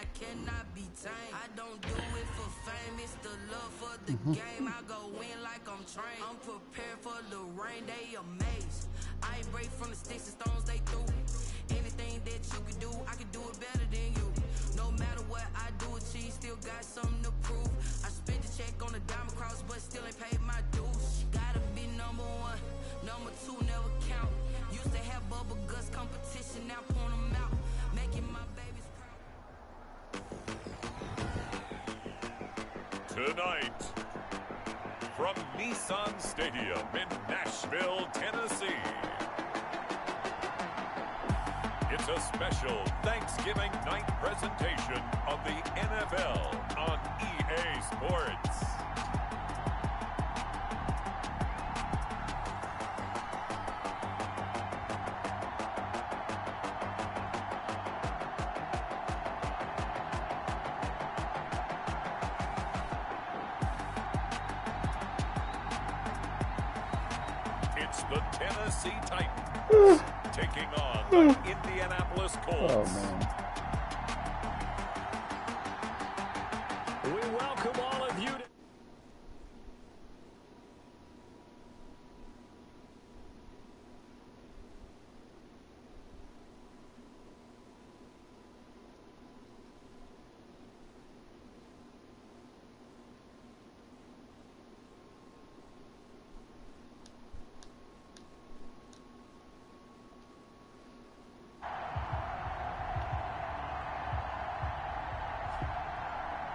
I cannot be tamed. I don't do it for fame, it's the love for the game. I go in like I'm trained. I'm prepared for the rain, they amazed. I ain't break from the sticks and stones they threw. Anything that you can do, I can do it better than you. No matter what I do, achieve, still got something to prove. I spent the check on the diamond cross, but still ain't paid my dues. Gotta be number one, number two never count. Used to have bubble guts competition, now point them out. Making my babies proud. Tonight, from Nissan Stadium in Nashville, Tennessee, it's a special Thanksgiving night presentation of the NFL on EA Sports. It's the Tennessee Titans taking on the Indianapolis Colts. Oh, man. We welcome all of you to...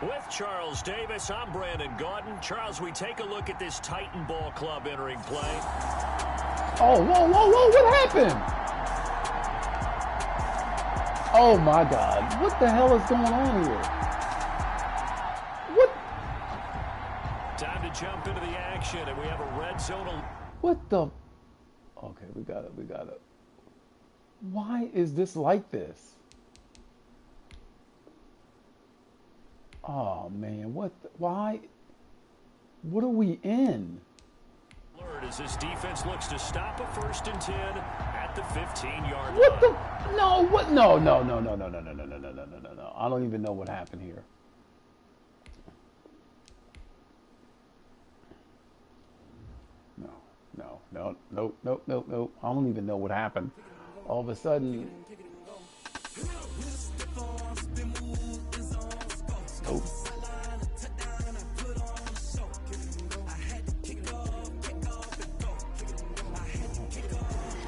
With Charles Davis, I'm Brandon Gaudin. Charles, we take a look at this Titan Ball Club entering play. Oh, whoa, whoa, whoa, what happened? Oh, my God. What the hell is going on here? What? Time to jump into the action, and we have a red zone. What the? Okay, we got it. Why is this like this? Oh, man, why? What are we in? As this defense looks to stop a 1st and 10 at the 15-yard line. What the? No, what? No. I don't even know what happened here. No. I don't even know what happened. All of a sudden. Nope.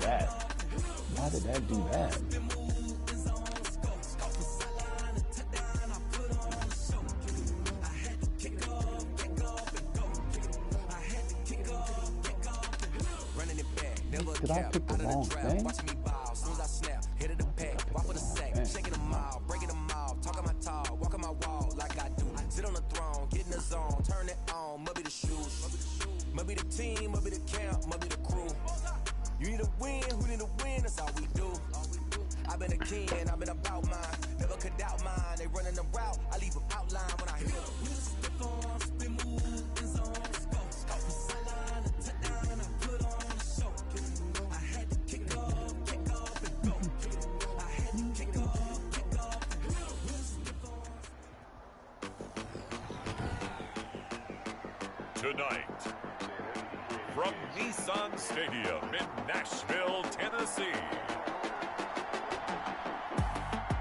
That. Why did that do that? Did I pick the wrong thing? Shaking them all, breaking them all, talking my talk, walking my wall like I do. Sit on the throne, get in the zone, turn it on, maybe the shoes, maybe the team, maybe the camp, maybe the crew. You need a win, who need a win, that's all we do. I've been a king, I've been about mine, never could doubt mine. They running the route, I leave them outline when I hear them. Tonight, from Nissan Stadium in Nashville, Tennessee,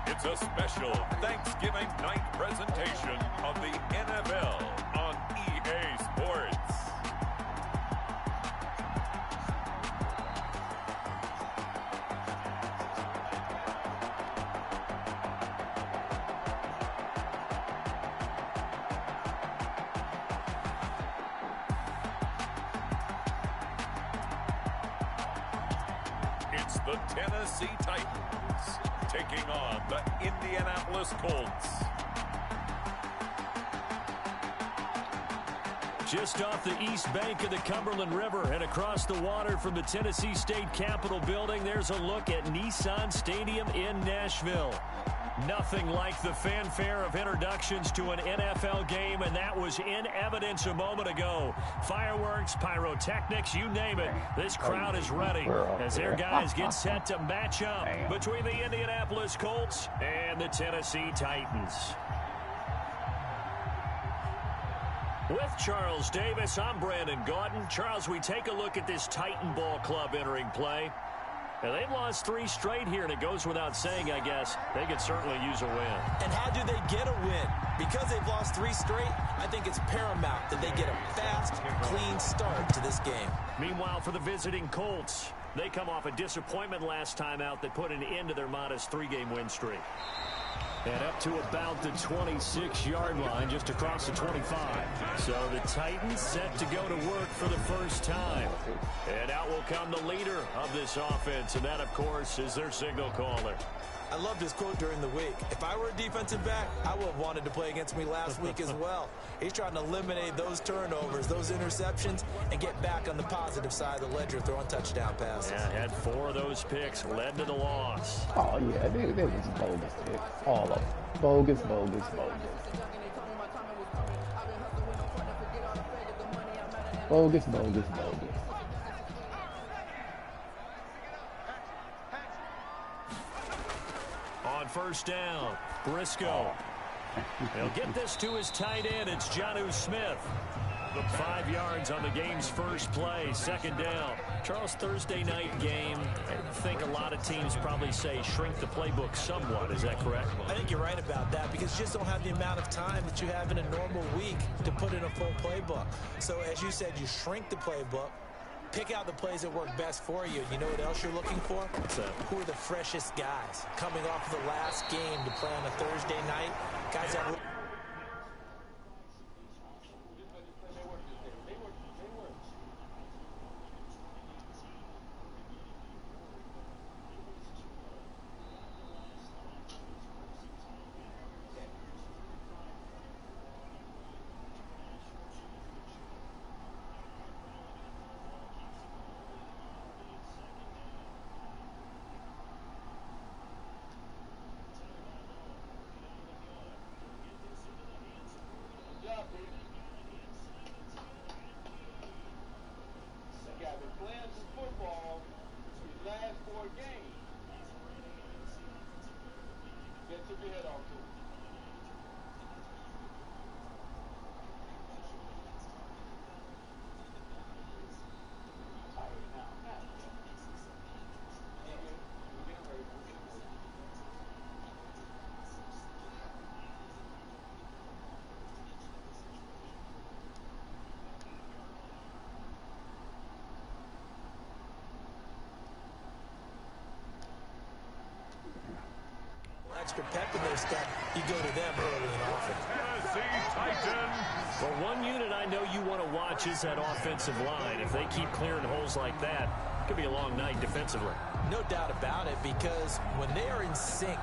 it's a special Thanksgiving night presentation of the NFL on EA Sports. It's the Tennessee Titans taking on the Indianapolis Colts. Just off the east bank of the Cumberland River and across the water from the Tennessee State Capitol building, there's a look at Nissan Stadium in Nashville. Nothing like the fanfare of introductions to an NFL game, and that was in evidence a moment ago. Fireworks, pyrotechnics, you name it. This crowd is ready as their guys get set to match up between the Indianapolis Colts and the Tennessee Titans. With Charles Davis, I'm Brandon Gaudin. Charles, we take a look at this Titan Ball Club entering play. And they've lost 3 straight here, and it goes without saying, I guess, they could certainly use a win. And how do they get a win? Because they've lost 3 straight, I think it's paramount that they get a fast, clean start to this game. Meanwhile, for the visiting Colts, they come off a disappointment last time out that put an end to their modest 3-game win streak. And up to about the 26-yard line, just across the 25. So the Titans set to go to work for the first time. And out will come the leader of this offense, and that, of course, is their signal caller. I love this quote during the week. If I were a defensive back, I would have wanted to play against me last week as well. He's trying to eliminate those turnovers, those interceptions, and get back on the positive side of the ledger, throwing touchdown passes. Yeah, had 4 of those picks, led to the loss. Oh, yeah, they was bogus picks. All of them. Bogus, bogus, bogus. Bogus, bogus, bogus. On first down, Briscoe. He'll get this to his tight end. It's Jonnu Smith. 5 yards on the game's first play, second down. Charles, Thursday night game, I think a lot of teams probably say shrink the playbook somewhat. Is that correct? I think you're right about that because you just don't have the amount of time that you have in a normal week to put in a full playbook. So as you said, you shrink the playbook, pick out the plays that work best for you. You know what else you're looking for? Who are the freshest guys coming off of the last game to play on a Thursday night? Guys that... extra pep in their step, you go to them early and often. Tennessee Titans. For one unit I know you want to watch is that offensive line. If they keep clearing holes like that, it could be a long night defensively. No doubt about it, because when they are in sync,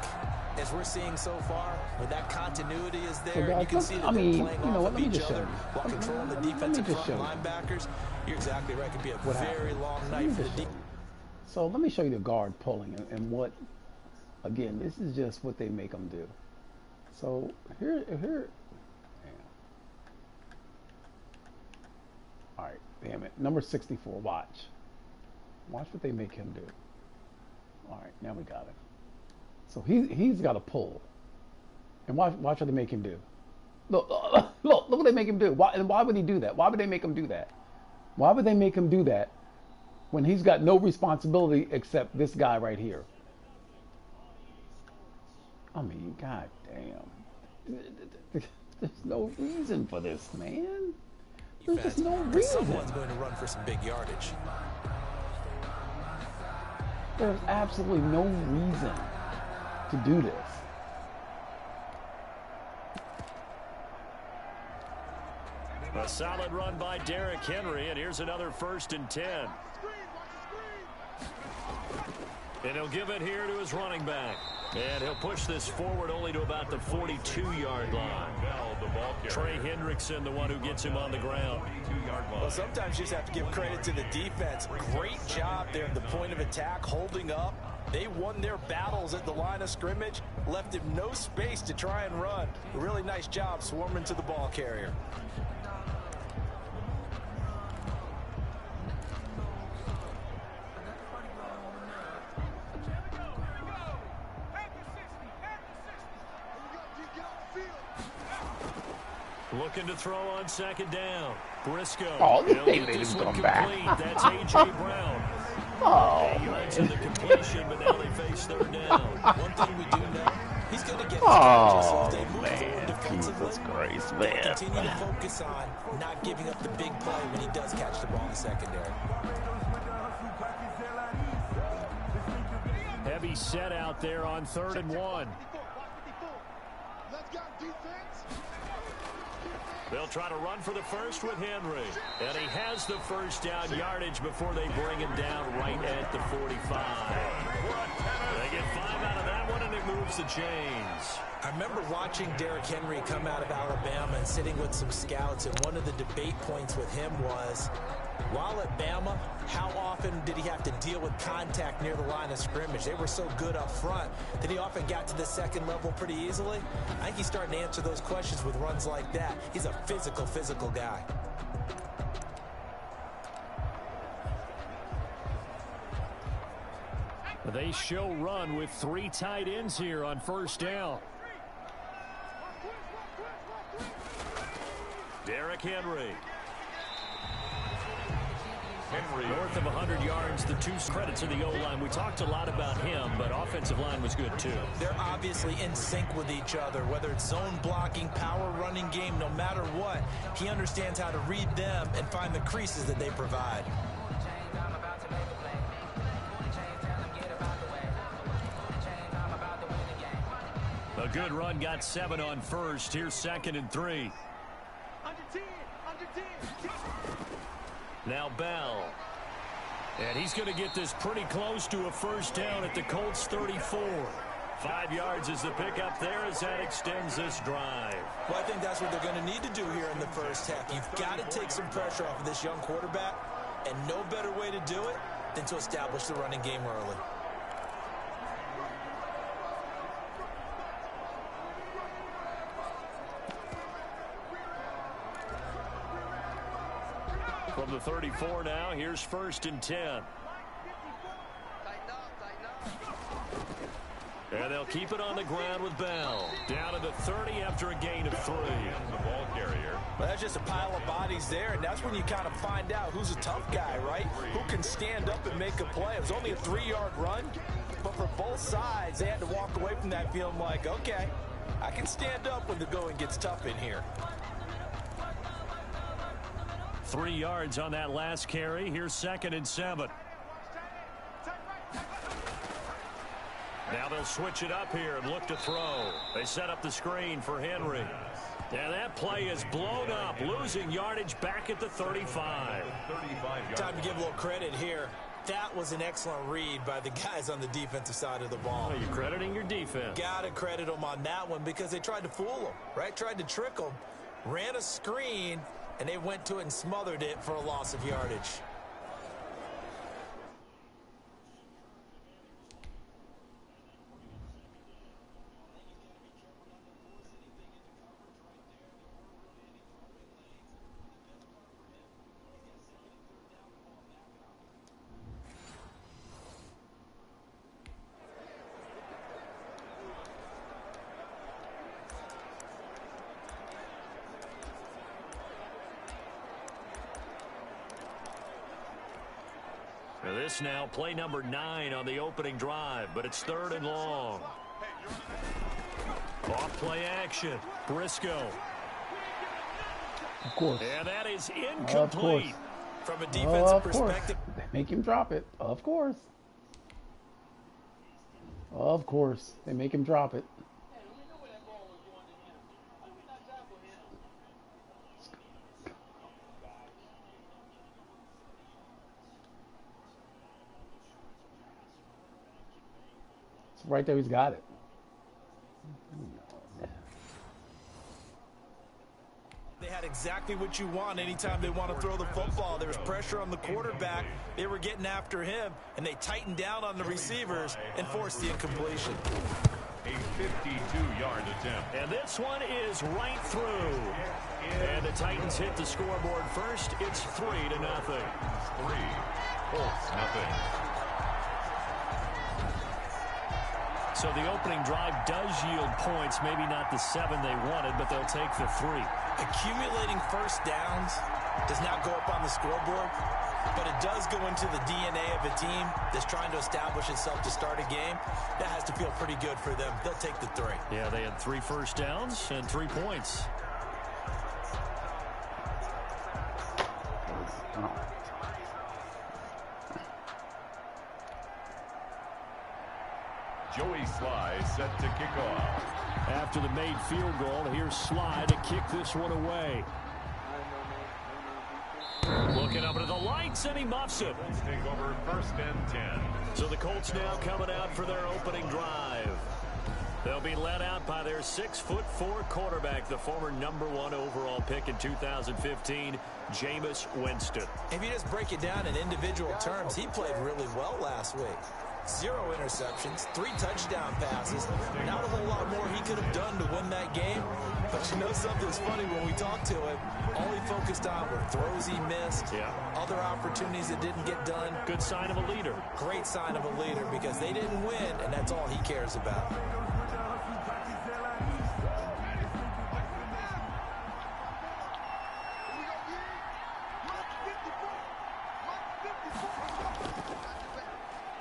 as we're seeing so far, when that continuity is there, guys, you can see that they're playing off of each other while controlling the defensive front linebackers. You're exactly right. It could be a very long night for the defense. So let me show you the guard pulling and what, again, this is just what they make them do. So here, all right, damn it, number 64, watch what they make him do. All right, now we got it. So he's got to pull, and watch what they make him do. Look what they make him do. Why would he do that? Why would they make him do that? Why would they make him do that when he's got no responsibility except this guy right here? I mean, god damn. There's no reason for this, man. There's just no reason. Someone's going to run for some big yardage. There's absolutely no reason to do this. A solid run by Derrick Henry, and here's another 1st and 10. And he'll give it here to his running back. And he'll push this forward only to about the 42-yard line. Trey Hendrickson, the one who gets him on the ground. Well, sometimes you just have to give credit to the defense. Great job there at the point of attack, holding up, They won their battles at the line of scrimmage, left him no space to try and run. A really nice job swarming to the ball carrier. Looking to throw on second down. Briscoe. Oh, they He'll let get this him one come back. complete. That's A.J. Brown. Oh, Yards in the completion, but now they face third down. One thing we do know, he's going to get his Oh, catches. So if they move forward man. defensively, Jesus Christ, they'll man. continue to focus on not giving up the big play when he does catch the ball in the secondary. Heavy set out there on 3rd and 1. They'll try to run for the first with Henry. And he has the first down yardage before they bring him down right at the 45. They get 5 out of that one, and it moves the chains. I remember watching Derrick Henry come out of Alabama and sitting with some scouts, and one of the debate points with him was, while at Bama, how often did he have to deal with contact near the line of scrimmage? They were so good up front that he often got to the second level pretty easily. I think he's starting to answer those questions with runs like that. He's a physical guy. They show run with 3 tight ends here on first down. Derrick Henry. North of 100 yards, the 2 credits of the O-line. We talked a lot about him, but offensive line was good too. They're obviously in sync with each other, whether it's zone blocking, power running game, no matter what. He understands how to read them and find the creases that they provide. A good run, got 7 on first. Here's 2nd and 3. Now Bell. And he's going to get this pretty close to a first down at the Colts 34. 5 yards is the pickup there as that extends this drive. Well, I think that's what they're going to need to do here in the first half. You've got to take some pressure off of this young quarterback, and no better way to do it than to establish the running game early. From the 34 now, here's 1st and 10. And they'll keep it on the ground with Bell. Down to the 30 after a gain of 3. The ball carrier. Well, that's just a pile of bodies there, and that's when you kind of find out who's a tough guy, right? Who can stand up and make a play. It was only a 3-yard run, but for both sides, they had to walk away from that feeling like, okay, I can stand up when the going gets tough in here. 3 yards on that last carry. Here's 2nd and 7. Now they'll switch it up here and look to throw. They set up the screen for Henry. And that play is blown up, losing yardage back at the 35. 35 yards. Time to give a little credit here. That was an excellent read by the guys on the defensive side of the ball. Well, you're crediting your defense. Got to credit them on that one because they tried to fool them, right? Tried to trick them, ran a screen, and they went to it and smothered it for a loss of yardage. This now play number 9 on the opening drive, but it's 3rd and long. Off play action. Briscoe. Of course. And that is Of course. incomplete. From a defensive Of course. perspective, They make him drop it. Of course. Of course. They make him drop it. Right there, he's got it. they had a exactly what you want anytime they want to throw the football. There was pressure on the quarterback. They were getting after him, and they tightened down on the receivers and forced the incompletion. A 52-yard attempt. And this one is right through. And the Titans hit the scoreboard first. It's 3-0. 3. Colts, nothing. So the opening drive does yield points. Maybe not the 7 they wanted, but they'll take the 3. Accumulating first downs does not go up on the scoreboard, but it does go into the DNA of a team that's trying to establish itself to start a game. That has to feel pretty good for them. They'll take the 3. Yeah, they had 3 first downs and 3 points. Joey Sly set to kick off. After the made field goal, here's Sly to kick this one away. Looking up into the lights, and he muffs it. Let's take over 1st and 10. So the Colts now coming out for their opening drive. They'll be led out by their 6'4" quarterback, the former #1 overall pick in 2015, Jameis Winston. If you just break it down in individual terms, he played really well last week. 0 interceptions, 3 touchdown passes. Not a whole lot more he could have done to win that game. But you know something's funny, when we talked to him, all he focused on were throws he missed, other opportunities that didn't get done. Good sign of a leader. Great sign of a leader, because they didn't win, and that's all he cares about.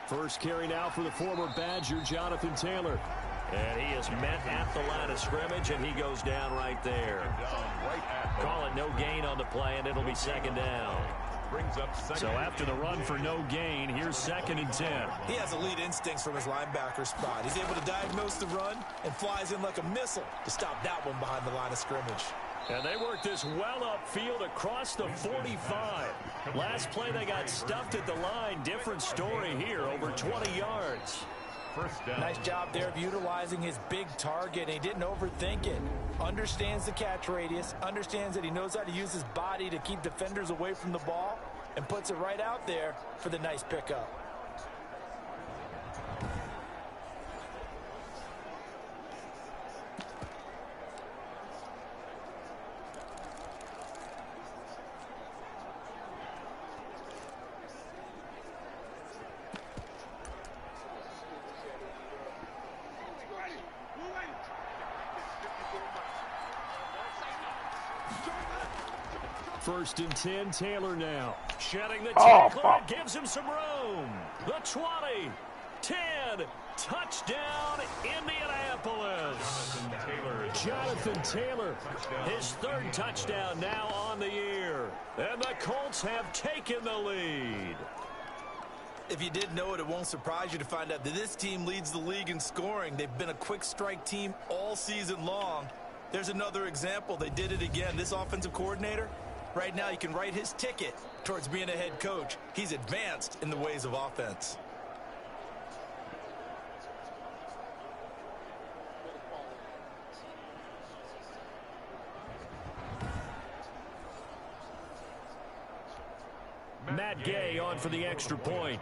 First carry now for the former Badger, Jonathan Taylor. And he is met at the line of scrimmage, and he goes down right there. Call it no gain on the play, and it'll be 2nd down. Brings up 2nd. So after the run for no gain, here's 2nd and 10. He has elite instincts from his linebacker spot. He's able to diagnose the run and flies in like a missile to stop that one behind the line of scrimmage. And they work this well upfield across the 45. Last play they got stuffed at the line. Different story here, over 20 yards. 1st down. Nice job there of utilizing his big target. He didn't overthink it. Understands the catch radius. Understands that he knows how to use his body to keep defenders away from the ball. And puts it right out there for the nice pickup. First and 10, Taylor now. Shedding the tackle, gives him some room. The 20, 10, touchdown, Indianapolis. Jonathan Taylor, his 3rd touchdown now on the year. And the Colts have taken the lead. If you didn't know it, it won't surprise you to find out that this team leads the league in scoring. They've been a quick strike team all season long. There's another example. They did it again. This offensive coordinator, right now, you can write his ticket towards being a head coach. He's advanced in the ways of offense. Matt Gay on for the extra point.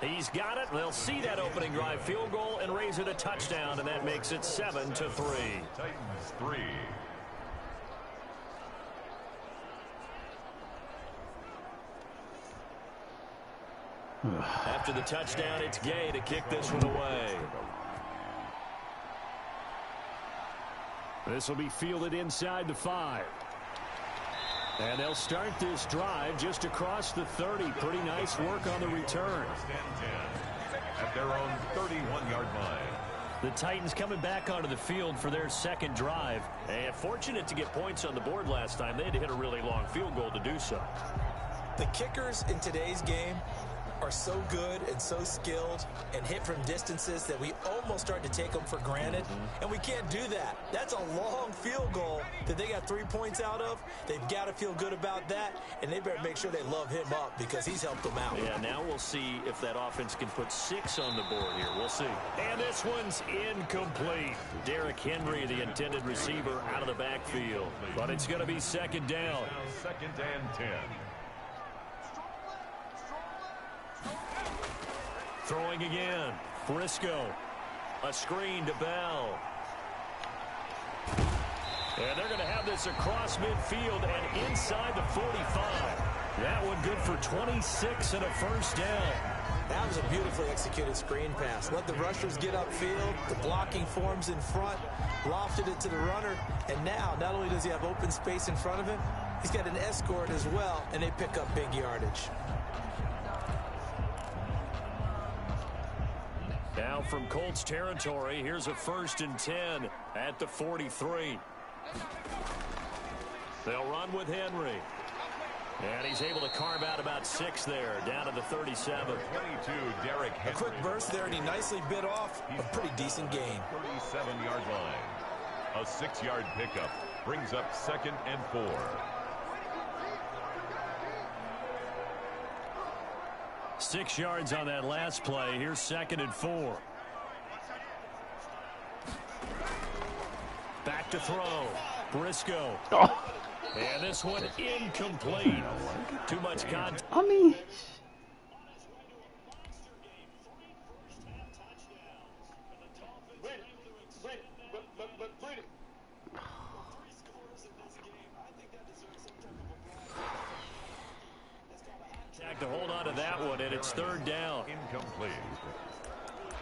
He's got it. They'll see that opening drive field goal and raise it a touchdown, and that makes it 7-3. Titans 3. After the touchdown, it's Gay to kick this one away. This will be fielded inside the 5. And they'll start this drive just across the 30. Pretty nice work on the return. At their own 31-yard line. The Titans coming back onto the field for their 2nd drive. And fortunate to get points on the board last time. They had to hit a really long field goal to do so. The kickers in today's game are so good and so skilled and hit from distances that we almost start to take them for granted, and we can't do that. That's a long field goal that they got 3 points out of. They've got to feel good about that, and they better make sure they love him up because he's helped them out. Yeah, now we'll see if that offense can put 6 on the board here. We'll see. And this one's incomplete. Derrick Henry, the intended receiver, out of the backfield. But it's going to be second down. Second and 10. Throwing again. Briscoe. A screen to Bell. And they're going to have this across midfield and inside the 45. That one good for 26 and a first down. That was a beautifully executed screen pass. Let the rushers get upfield. The blocking forms in front. Lofted it to the runner. And now, not only does he have open space in front of him, he's got an escort as well, and they pick up big yardage. Now from Colts territory, here's a 1st and 10 at the 43. They'll run with Henry. And he's able to carve out about 6 there, down to the 37. 22, Derrick Henry. A quick burst there, and he nicely bit off a pretty decent gain. 37-yard line. A 6-yard pickup brings up 2nd and 4. Six yards on that last play. Here's 2nd and 4. Back to throw. Briscoe. Oh. And this one incomplete. Too much contact. I mean, to hold on to that one, and it's 3rd down. Incomplete.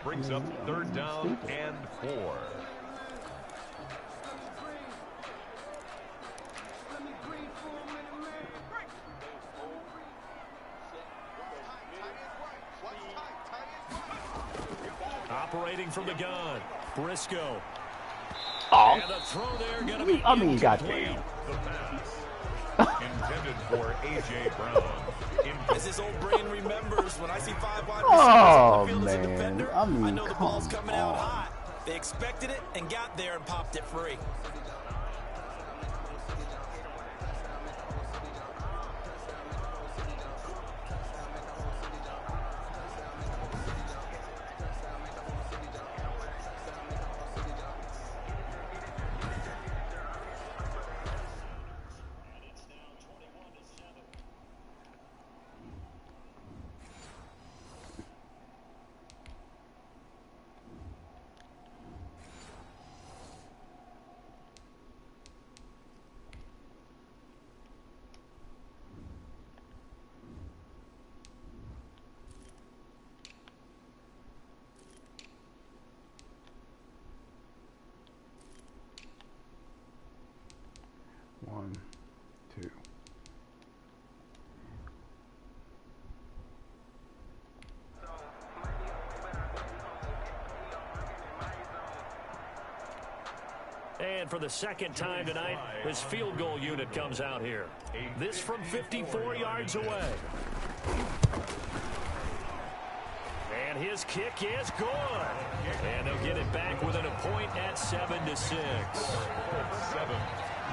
Brings up 3rd down and 4. Operating from the gun. Briscoe. oh, And the throw there going to be I mean, incomplete. goddamn. The pass. Intended for A.J. Brown. As his old brain remembers, when I see 5 wide receivers Oh, on the field as a man. defender, I mean, know the ball's come coming out on. hot. They expected it and got there and popped it free. One, two. And for the 2nd time tonight, his field goal unit comes out here. This from 54 yards away. And his kick is good. And they'll get it back within a point at 7-6. 7.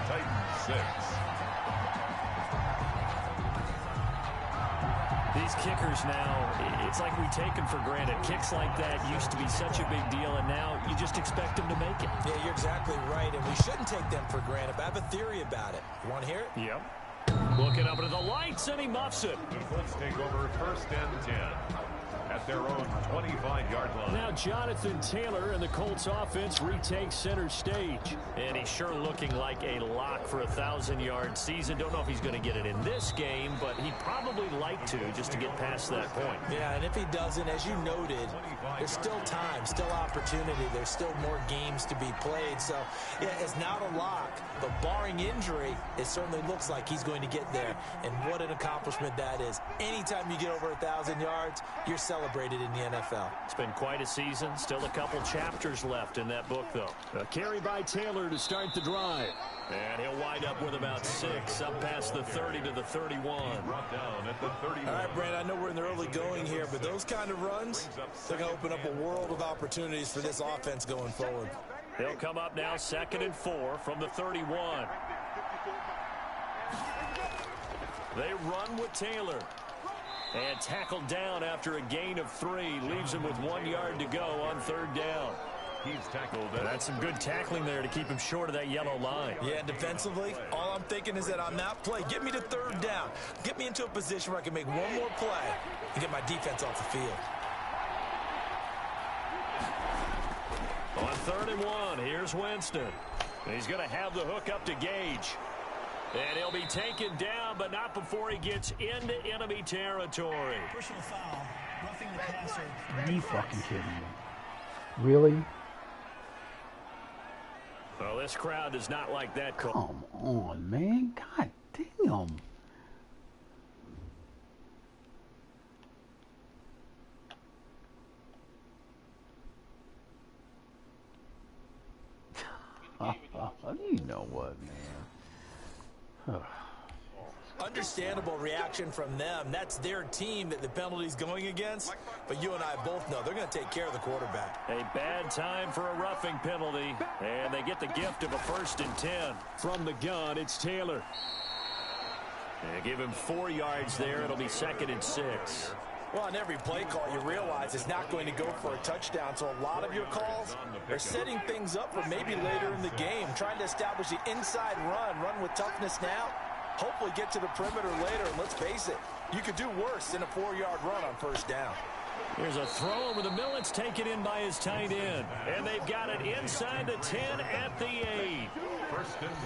Titans 6. These kickers now, it's like we take them for granted. Kicks like that used to be such a big deal, and now you just expect them to make it. Yeah, you're exactly right, and we shouldn't take them for granted. But I have a theory about it. You want to hear it? Yep. Looking up into the lights, and he muffs it. The Colts take over 1st and 10 at their own 25-yard line. Now Jonathan Taylor and the Colts offense retake center stage. And he's sure looking like a lock for a 1,000-yard season. Don't know if he's going to get it in this game, but he'd probably like to just to get past that point. Yeah, and if he doesn't, as you noted, there's still time, still opportunity. There's still more games to be played. So, yeah, it's not a lock, but barring injury, it certainly looks like he's going to get there. And what an accomplishment that is. Anytime you get over 1,000 yards, you're celebrating celebrated in the NFL. It's been quite a season. Still a couple chapters left in that book, though. A carry by Taylor to start the drive. And he'll wind up with about 6 up past the 30 to the 31. Brought down at the 31. All right, Brand, I know we're in the early going here, but those kind of runs, they're going to open up a world of opportunities for this offense going forward. He'll come up now 2nd and 4 from the 31. They run with Taylor. And tackled down after a gain of 3. Leaves him with 1 yard to go on 3rd down. He's tackled. That's some good tackling there to keep him short of that yellow line. Yeah, defensively, all I'm thinking is that on that play, get me to 3rd down. Get me into a position where I can make one more play and get my defense off the field. On 3rd and 1, here's Winston. He's going to have the hook up to Gage. And he'll be taken down, but not before he gets into enemy territory. Personal foul, roughing the passer. Are you fucking kidding me? Really? Well, this crowd does not like that call. Come on, man. God damn. You know what, man? Understandable reaction from them. That's their team that the penalty's going against. But you and I both know they're going to take care of the quarterback. A bad time for a roughing penalty. And they get the gift of a 1st and 10. From the gun, it's Taylor. And give him 4 yards there. It'll be 2nd and 6. Well, on every play call, you realize it's not going to go for a touchdown. So a lot of your calls are setting things up for maybe later in the game, trying to establish the inside run with toughness now. Hopefully get to the perimeter later, and let's face it, you could do worse than a 4-yard run on 1st down. Here's a throw over the middle. It's taken in by his tight end. And they've got it inside the 10 at the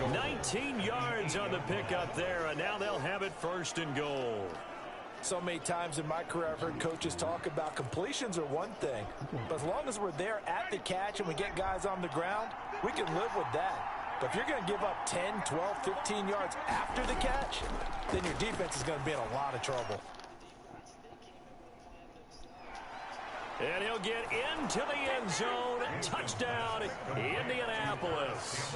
8. 19 yards on the pickup there, and now they'll have it 1st and goal. So many times in my career I've heard coaches talk about completions are one thing, but as long as we're there at the catch and we get guys on the ground, we can live with that. But if you're going to give up 10, 12, 15 yards after the catch, then your defense is going to be in a lot of trouble. And he'll get into the end zone. Touchdown, Indianapolis.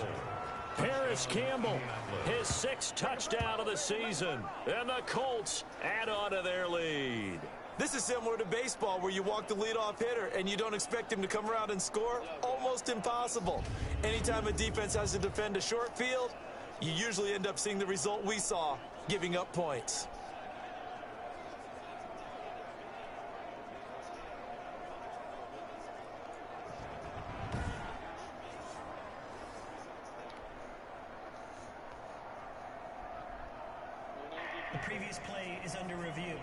Paris Campbell, his 6th touchdown of the season. And the Colts add on to their lead. This is similar to baseball where you walk the leadoff hitter and you don't expect him to come around and score. Almost impossible. Anytime a defense has to defend a short field, you usually end up seeing the result we saw, giving up points. The previous play is under review.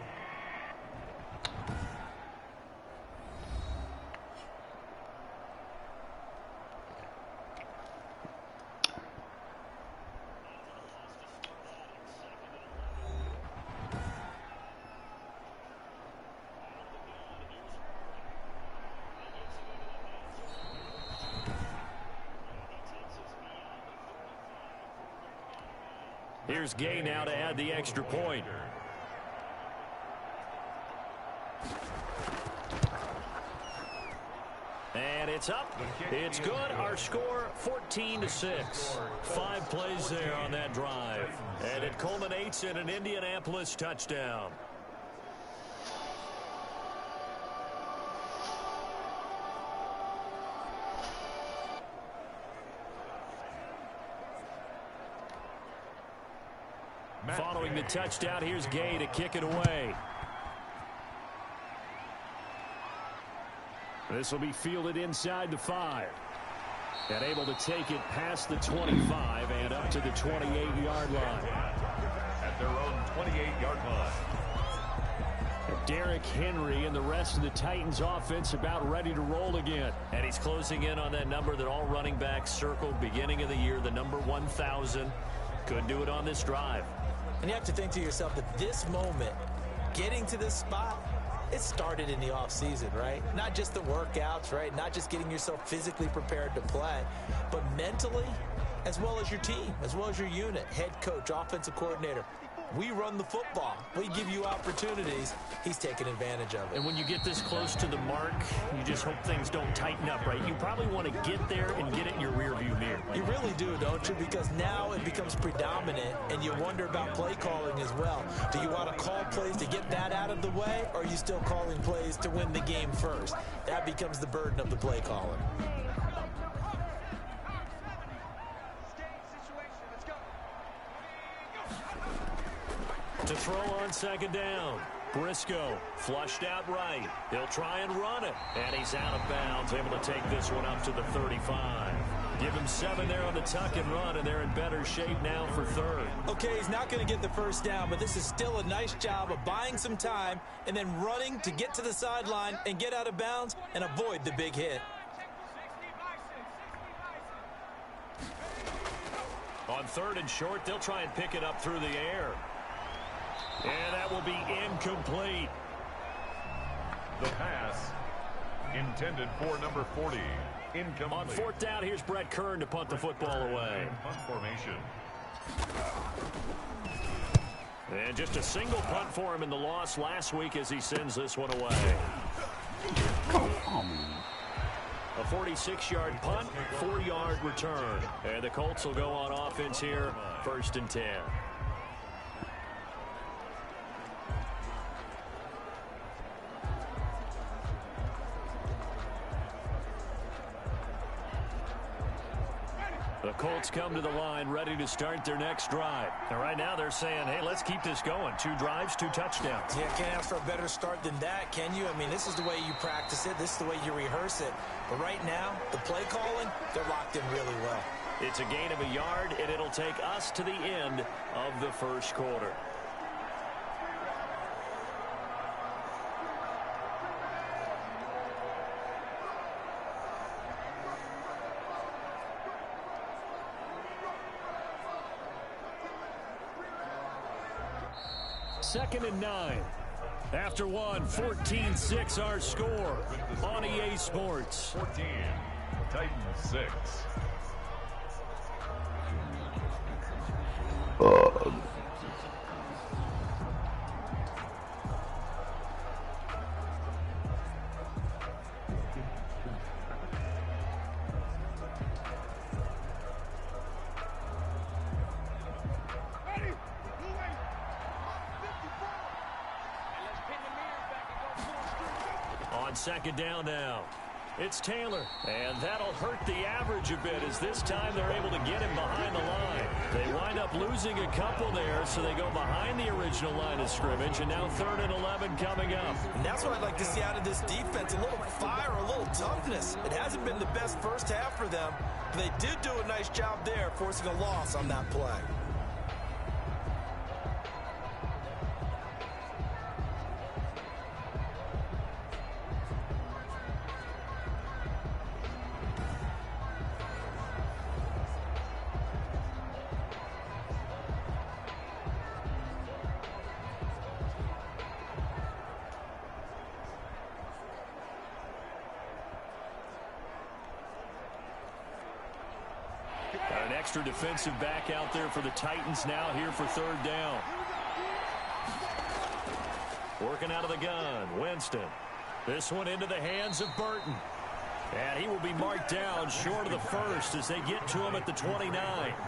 Here's Gay now to add the extra point. And it's up. It's good. Our score 14-6. 5 plays there on that drive. And it culminates in an Indianapolis touchdown. Following the touchdown, here's Gay to kick it away. This will be fielded inside the 5. And able to take it past the 25 and up to the 28-yard line. At their own 28-yard line. Derrick Henry and the rest of the Titans offense about ready to roll again. And he's closing in on that number that all running backs circled beginning of the year, the number 1,000. Could do it on this drive. And you have to think to yourself that this moment, getting to this spot, it started in the offseason, right? Not just the workouts, right? Not just getting yourself physically prepared to play, but mentally, as well as your team, as well as your unit, head coach, offensive coordinator. We run the football. We give you opportunities. He's taking advantage of it. And when you get this close to the mark, you just hope things don't tighten up, right? You probably want to get there and get it in your rearview mirror. You really do, don't you? Because now it becomes predominant, and you wonder about play calling as well. Do you want to call plays to get that out of the way, or are you still calling plays to win the game first? That becomes the burden of the play caller. To throw on second down. Briscoe flushed out right. He'll try and run it. And he's out of bounds, able to take this one up to the 35. Give him 7 there on the tuck and run, and they're in better shape now for third. Okay, he's not going to get the first down, but this is still a nice job of buying some time and then running to get to the sideline and get out of bounds and avoid the big hit. On third and short, they'll try and pick it up through the air. And that will be incomplete. The pass intended for number 40. Incomplete. On fourth down, here's Brett Kern to punt the football away. Punt formation. And just a single punt for him in the loss last week as he sends this one away. A 46-yard punt, 4-yard return. And the Colts will go on offense here, 1st and 10. The Colts come to the line ready to start their next drive. And right now they're saying, hey, let's keep this going. 2 drives, 2 touchdowns. Yeah, can't ask for a better start than that, can you? I mean, this is the way you practice it. This is the way you rehearse it. But right now, the play calling, they're locked in really well. It's a gain of a yard, and it'll take us to the end of the first quarter. Second and 9. After one, 14-6 our score on EA Sports. 14, Titans 6. On second down now, it's Taylor, and that'll hurt the average a bit as this time they're able to get him behind the line. They wind up losing a couple there, so they go behind the original line of scrimmage, and now 3rd and 11 coming up. And that's what I'd like to see out of this defense, a little fire, a little toughness. It hasn't been the best first half for them, but they did do a nice job there forcing a loss on that play. An extra defensive back out there for the Titans now here for 3rd down. Working out of the gun, Winston. This one into the hands of Burton. And he will be marked down short of the first as they get to him at the 29.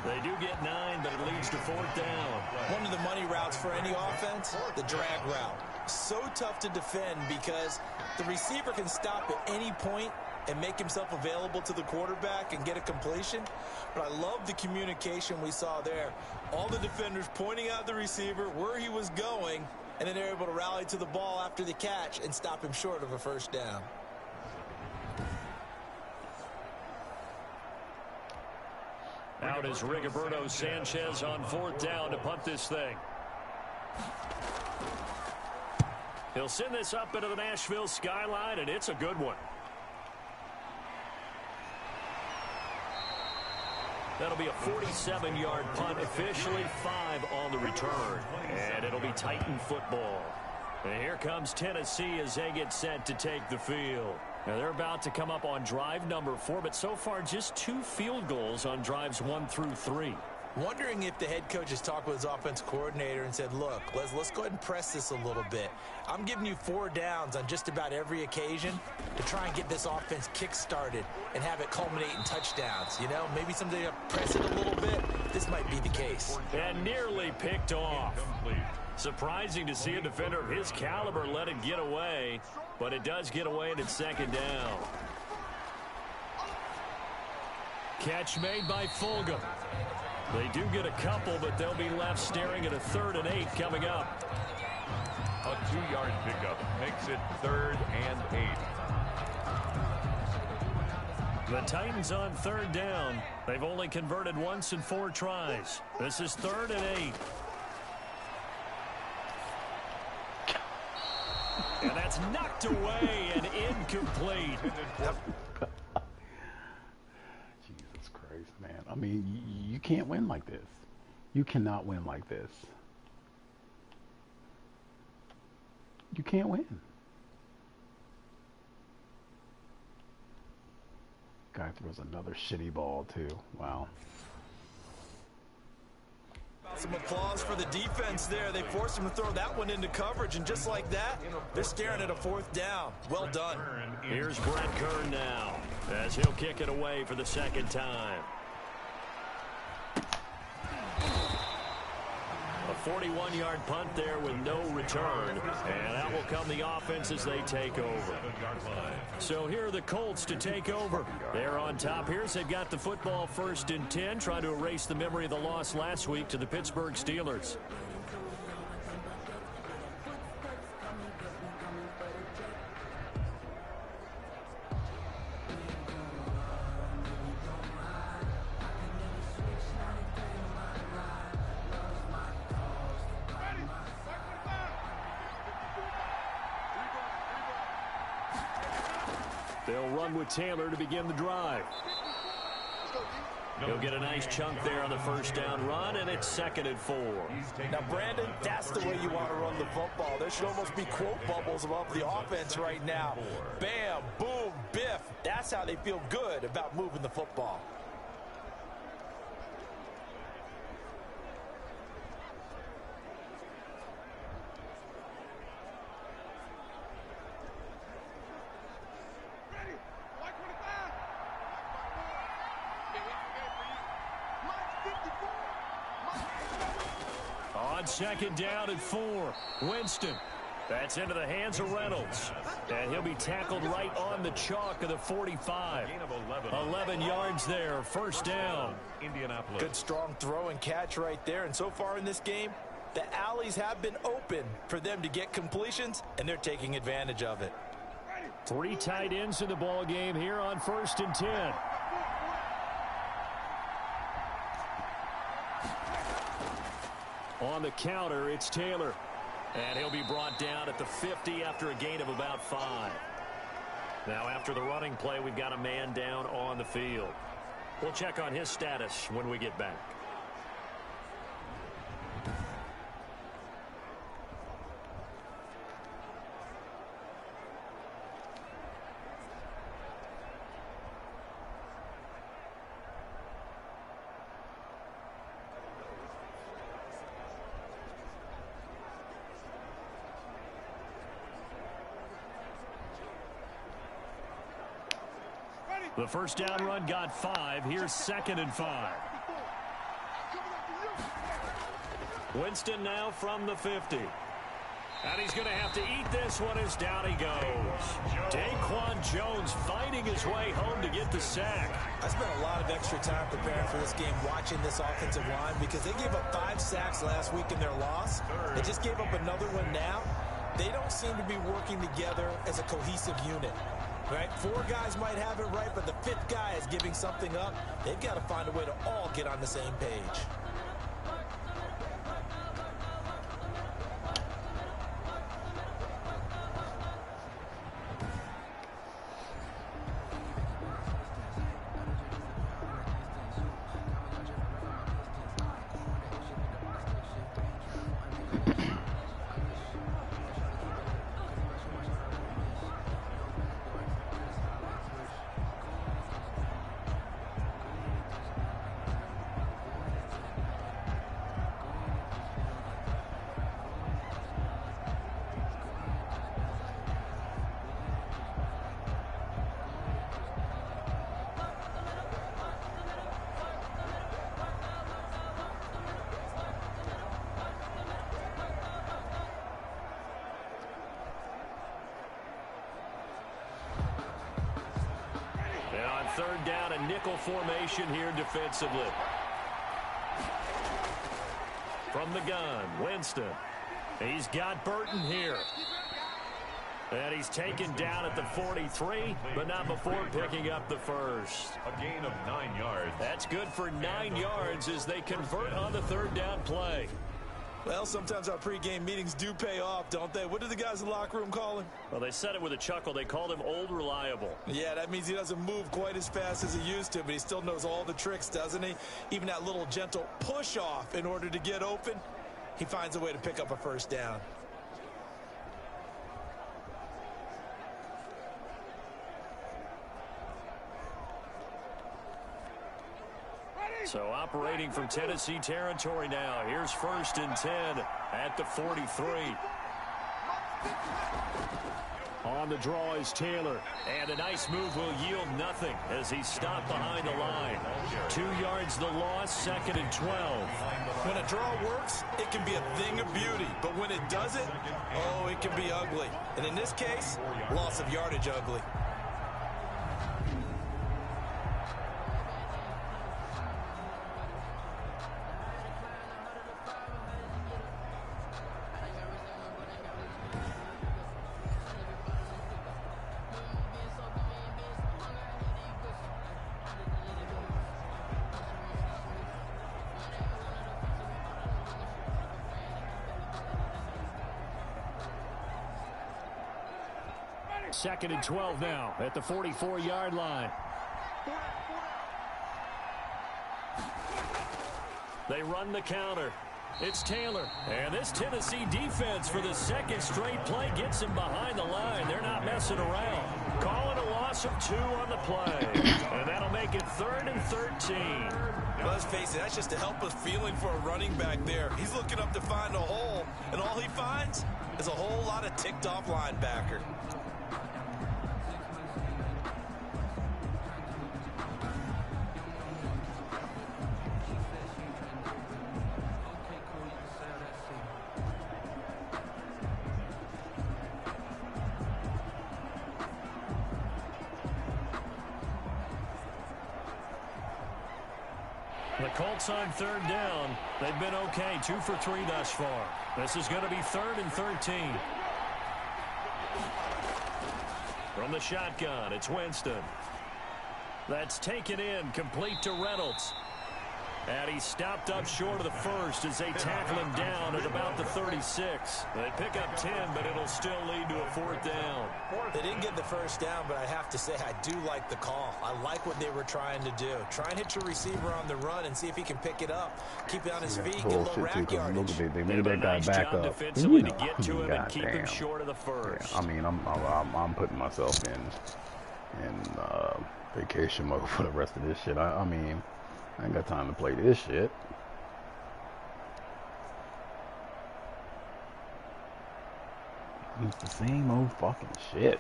They do get 9, but it leads to 4th down. One of the money routes for any offense, the drag route. So tough to defend because the receiver can stop at any point and make himself available to the quarterback and get a completion. But I love the communication we saw there. All the defenders pointing out the receiver, where he was going, and then they're able to rally to the ball after the catch and stop him short of a first down. Out is Rigoberto Sanchez on 4th down to punt this thing. He'll send this up into the Nashville skyline, and it's a good one. That'll be a 47-yard punt, officially 5 on the return. And it'll be Titan football. And here comes Tennessee as they get set to take the field. Now they're about to come up on drive number 4, but so far just 2 field goals on drives 1 through 3. Wondering if the head coach has talked with his offensive coordinator and said, look, let's go ahead and press this a little bit. I'm giving you 4 downs on just about every occasion to try and get this offense kick-started and have it culminate in touchdowns. You know, maybe someday to press it a little bit. This might be the case. And nearly picked off. Surprising to see a defender of his caliber let it get away, but it does get away and it's second down. Catch made by Fulgham. They do get a couple, but they'll be left staring at a 3rd and 8 coming up. A 2-yard pickup makes it 3rd and 8. The Titans on 3rd down. They've only converted once in 4 tries. This is 3rd and 8. And that's knocked away and incomplete. Jesus Christ, man. I mean, you can't win like this. You cannot win like this. You can't win. Guy throws another shitty ball, too. Wow. Some applause for the defense there. They forced him to throw that one into coverage, and just like that, they're staring at a 4th down. Well done. Here's Brett Kern now, as he'll kick it away for the 2nd time. A 41-yard punt there with no return, and out will come the offense as they take over. So here are the Colts to take over. They're on top here. They've got the football 1st and 10, trying to erase the memory of the loss last week to the Pittsburgh Steelers. They'll run with Taylor to begin the drive. He'll get a nice chunk there on the 1st down run, and it's 2nd and 4. Now, Brandon, that's the way you want to run the football. There should almost be quote bubbles above the offense right now. Bam, boom, biff. That's how they feel good about moving the football. On 2nd down and 4, Winston. That's into the hands of Reynolds. And he'll be tackled right on the chalk of the 45. 11 yards there, 1st down. Indianapolis. Good strong throw and catch right there. And so far in this game, the alleys have been open for them to get completions, and they're taking advantage of it. 3 tight ends in the ball game here on 1st and 10. On the counter, it's Taylor. And he'll be brought down at the 50 after a gain of about 5. Now, after the running play, we've got a man down on the field. We'll check on his status when we get back. The 1st down run got 5. Here's 2nd and 5. Winston now from the 50. And he's going to have to eat this one as down he goes. Daquan Jones fighting his way home to get the sack. I spent a lot of extra time preparing for this game watching this offensive line because they gave up 5 sacks last week in their loss. They just gave up another one now. They don't seem to be working together as a cohesive unit. Right? 4 guys might have it right, but the 5th guy is giving something up. They've got to find a way to all get on the same page. third down, a nickel formation here defensively. From the gun, Winston. He's got Burton here. And he's taken down at the 43, but not before picking up the first. A gain of 9 yards. That's good for 9 yards as they convert on the third down play. Well, sometimes our pregame meetings do pay off, don't they? What did the guys in the locker room call him? Well, they said it with a chuckle. They called him Old Reliable. Yeah, that means he doesn't move quite as fast as he used to, but he still knows all the tricks, doesn't he? Even that little gentle push-off in order to get open, he finds a way to pick up a first down. So operating from Tennessee territory now. Here's 1st and 10 at the 43. On the draw is Taylor. And a nice move will yield nothing as he's stopped behind the line. 2 yards the loss, 2nd and 12. When a draw works, it can be a thing of beauty. But when it doesn't, oh, it can be ugly. And in this case, loss of yardage ugly. Second and 12 now at the 44-yard line. They run the counter. It's Taylor. And this Tennessee defense for the second straight play gets him behind the line. They're not messing around. Calling a loss of 2 on the play. And that'll make it 3rd and 13. Let's face it, that's just a helpless feeling for a running back there. He's looking up to find a hole, and all he finds is a whole lot of ticked-off linebacker. The Colts on 3rd down. They've been okay, 2 for 3 thus far. This is going to be 3rd and 13. From the shotgun, it's Winston. That's taken in, complete to Reynolds. And he stopped up short of the first as they tackle him down at about the 36. They pick up 10, but it'll still lead to a 4th down. They didn't get the first down, but I have to say I do like the call. I like what they were trying to do. Try and hit your receiver on the run and see if he can pick it up. Keep it on his feet, get a little rack yardage. They made that guy back up. Defensively to get to him and keep him short of the first. Yeah, I mean, I'm putting myself in vacation mode for the rest of this shit. I mean, I ain't got time to play this shit. It's the same old fucking shit.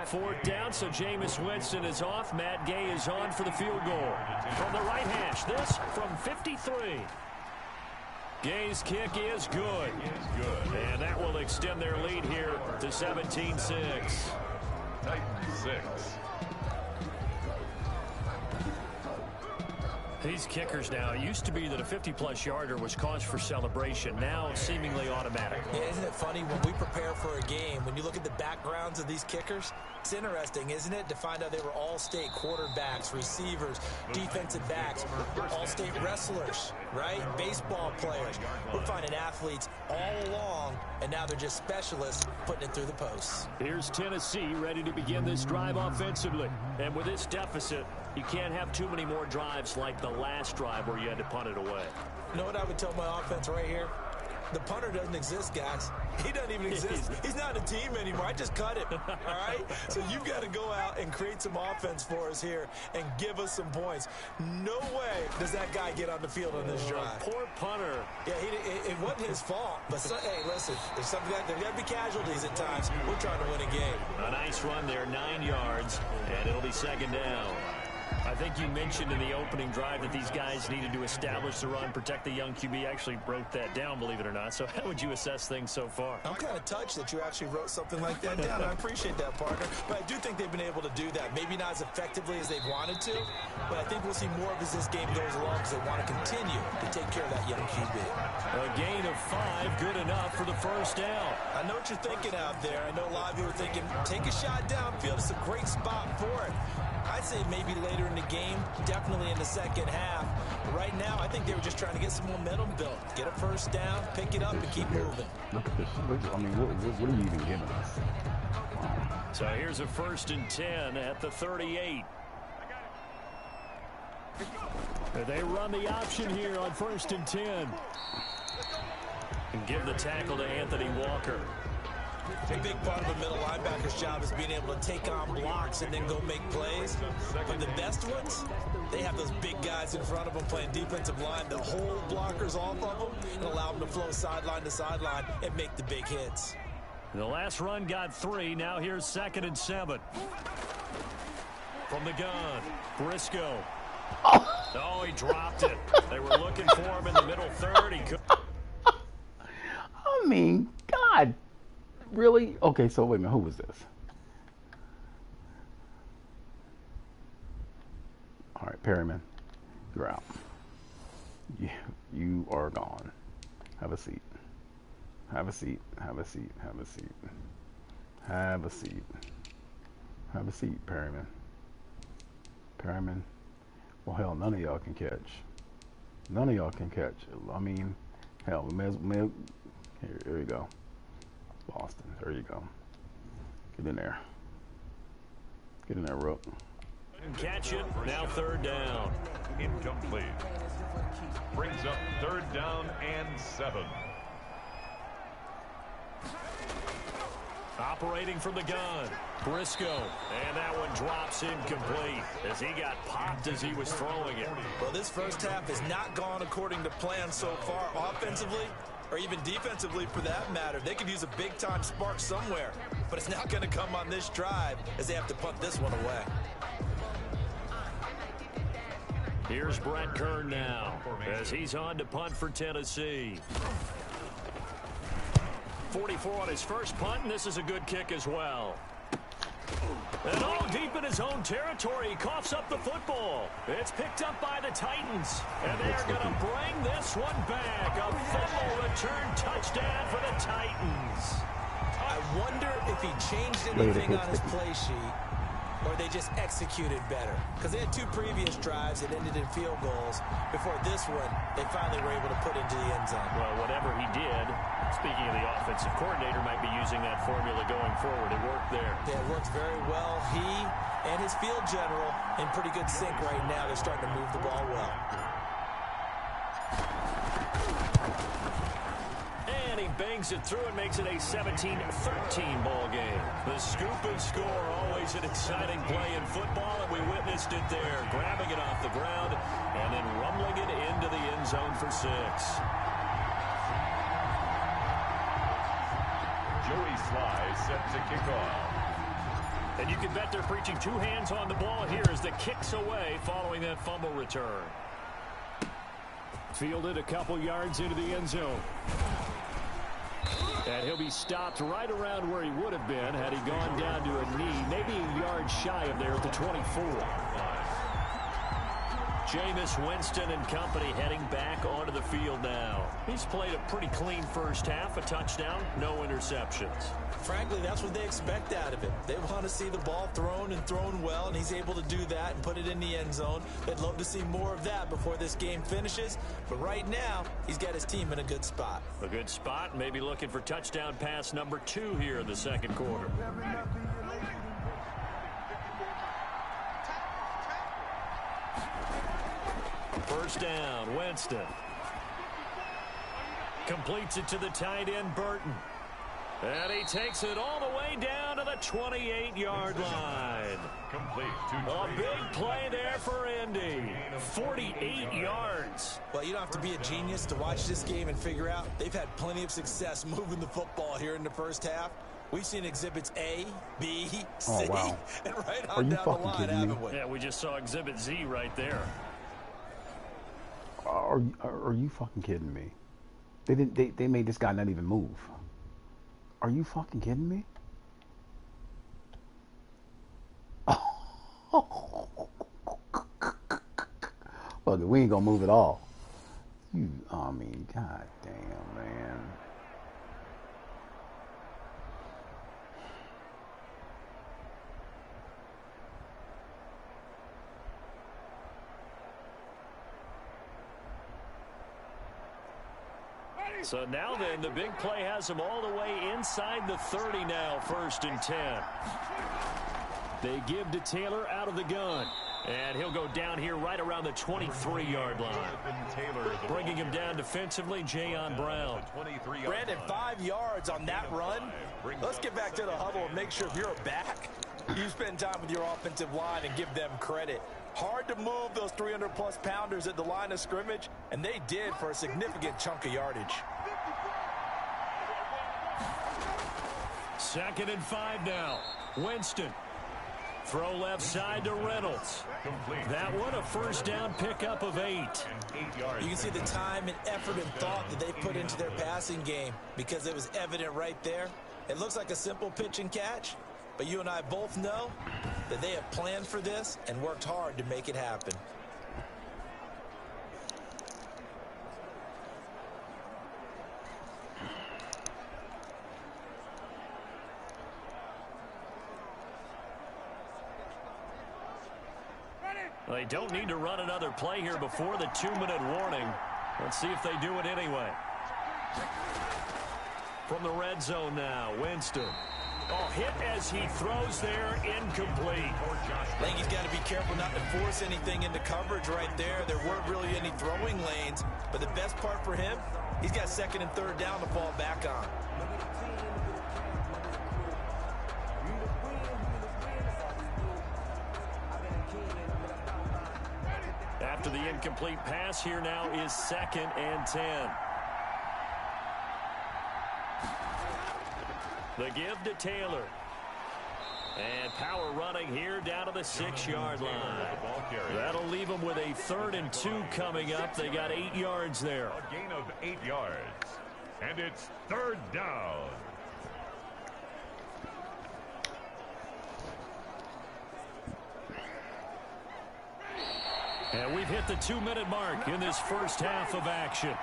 4th down, so Jameis Winston is off. Matt Gay is on for the field goal. From the right hash, this from 53. Gay's kick is good. And that will extend their lead here to 17-6. Titans 6. These kickers now, it used to be that a 50-plus yarder was cause for celebration. Now seemingly automatic. Yeah, isn't it funny when we prepare for a game, when you look at the backgrounds of these kickers, it's interesting, isn't it, to find out they were all-state quarterbacks, receivers, defensive backs, all-state wrestlers, right? Baseball players. We're finding athletes all along, and now they're just specialists putting it through the posts. Here's Tennessee ready to begin this drive offensively. And with this deficit, you can't have too many more drives like the last drive where you had to punt it away. You know what I would tell my offense right here? The punter doesn't exist, guys. He doesn't even exist. He's not a team anymore. I just cut him, all right? So you've got to go out and create some offense for us here and give us some points. No way does that guy get on the field on this drive. Poor punter. Yeah, it wasn't his fault. But, hey, listen, there's got to be casualties at times. We're trying to win a game. A nice run there, 9 yards, and it'll be 2nd down. I think you mentioned in the opening drive that these guys needed to establish the run, protect the young QB. I actually wrote that down, believe it or not. So how would you assess things so far? I'm kind of touched that you actually wrote something like that down. I appreciate that, partner. But I do think they've been able to do that. Maybe not as effectively as they've wanted to, but I think we'll see more of as this game goes along because they want to continue to take care of that young QB. A gain of 5, good enough for the first down. I know what you're thinking out there. I know a lot of you are thinking, take a shot downfield. It's a great spot for it. I'd say maybe later in the game, definitely in the second half. But right now, I think they were just trying to get some momentum built. Get a first down, pick it up, and keep moving. Look at this. I mean, what are you even giving us? Wow. So here's a 1st and 10 at the 38. They run the option here on 1st and 10. And give the tackle to Anthony Walker. A big part of a middle linebacker's job is being able to take on blocks and then go make plays. But the best ones, they have those big guys in front of them playing defensive line that hold blockers off of them and allow them to flow sideline to sideline and make the big hits. The last run got 3. Now here's 2nd and 7. From the gun, Briscoe. Oh, he dropped it. They were looking for him in the middle third. He could. I mean, God. Really? Okay, so wait a minute. Who was this? All right, Perryman, you're out. You are gone. Have a seat. Have a seat. Have a seat. Have a seat. Have a seat. Have a seat, Perryman. Perryman. Well, hell, none of y'all can catch. None of y'all can catch. I mean, hell, we may here you go. Boston, there you go. Get in there. Get in there, Rook. Catch it. Now 3rd down. Incomplete. Brings up 3rd down and 7. Operating from the gun, Briscoe. And that one drops incomplete as he got popped as he was throwing it. Well, this first half has not gone according to plan so far offensively, or even defensively for that matter. They could use a big-time spark somewhere, but it's not going to come on this drive as they have to punt this one away. Here's Brett Kern now as he's on to punt for Tennessee. 44 on his first punt, and this is a good kick as well. And all deep in his own territory, he coughs up the football. It's picked up by the Titans, and they're going to bring this one back. A fumble return touchdown for the Titans. I wonder if he changed anything on his play sheet, or they just executed better. Because they had 2 previous drives that ended in field goals. Before this one, they finally were able to put into the end zone. Well, whatever he did, speaking of the offensive coordinator, might be using that formula going forward. It worked there. Yeah, it worked very well. He and his field general in pretty good sync right now. They're starting to move the ball well. And he bangs it through and makes it a 17-13 ball game. The scoop and score, always an exciting play in football, and we witnessed it there, grabbing it off the ground and then rumbling it into the end zone for 6. Joey Sly set to kick off. And you can bet they're preaching 2 hands on the ball here as the kick's away following that fumble return. Fielded a couple yards into the end zone. And he'll be stopped right around where he would have been had he gone down to a knee, maybe a yard shy of there at the 24. Jameis Winston and company heading back onto the field now. He's played a pretty clean first half, a touchdown, no interceptions. Frankly, that's what they expect out of him. They want to see the ball thrown and thrown well, and he's able to do that and put it in the end zone. They'd love to see more of that before this game finishes, but right now, he's got his team in a good spot. A good spot, maybe looking for touchdown pass number 2 here in the second quarter. First down, Winston. Completes it to the tight end, Burton. And he takes it all the way down to the 28-yard line. Complete. A big play there for Indy. 48 yards. Well, you don't have to be a genius to watch this game and figure out they've had plenty of success moving the football here in the first half. We've seen exhibits A, B, C, Oh, wow. and right Are on you down the fucking line, kidding me? haven't we? Yeah, we just saw exhibit Z right there. Are you fucking kidding me? They made this guy not even move. Are you fucking kidding me? Fuck it, we ain't gonna move at all. I mean, god damn, man. So now then, the big play has him all the way inside the 30 now, 1st and 10. They give to Taylor out of the gun. And he'll go down here right around the 23-yard line. Bringing him down defensively, Jayon Brown. Brandon, 5 yards on that run. Let's get back to the huddle and make sure if you're back, you spend time with your offensive line and give them credit. Hard to move those 300-plus pounders at the line of scrimmage, and they did for a significant chunk of yardage. 2nd and 5 now. Winston. Throw left side to Reynolds. That one a 1st down pickup of 8. You can see the time and effort and thought that they put into their passing game because it was evident right there. It looks like a simple pitch and catch, but you and I both know that they have planned for this and worked hard to make it happen. They don't need to run another play here before the 2-minute warning. Let's see if they do it anyway. From the red zone now, Winston. Oh, hit as he throws there, incomplete. I think he's got to be careful not to force anything into coverage right there. There weren't really any throwing lanes, but the best part for him, he's got 2nd and 3rd down to fall back on. After the incomplete pass, here now is 2nd and 10. The give to Taylor. And power running here down to the 6-yard line. That'll leave them with a 3rd and 2 coming up. They got 8 yards there. A gain of 8 yards. And it's 3rd down. And we've hit the 2-minute mark in this first half of action.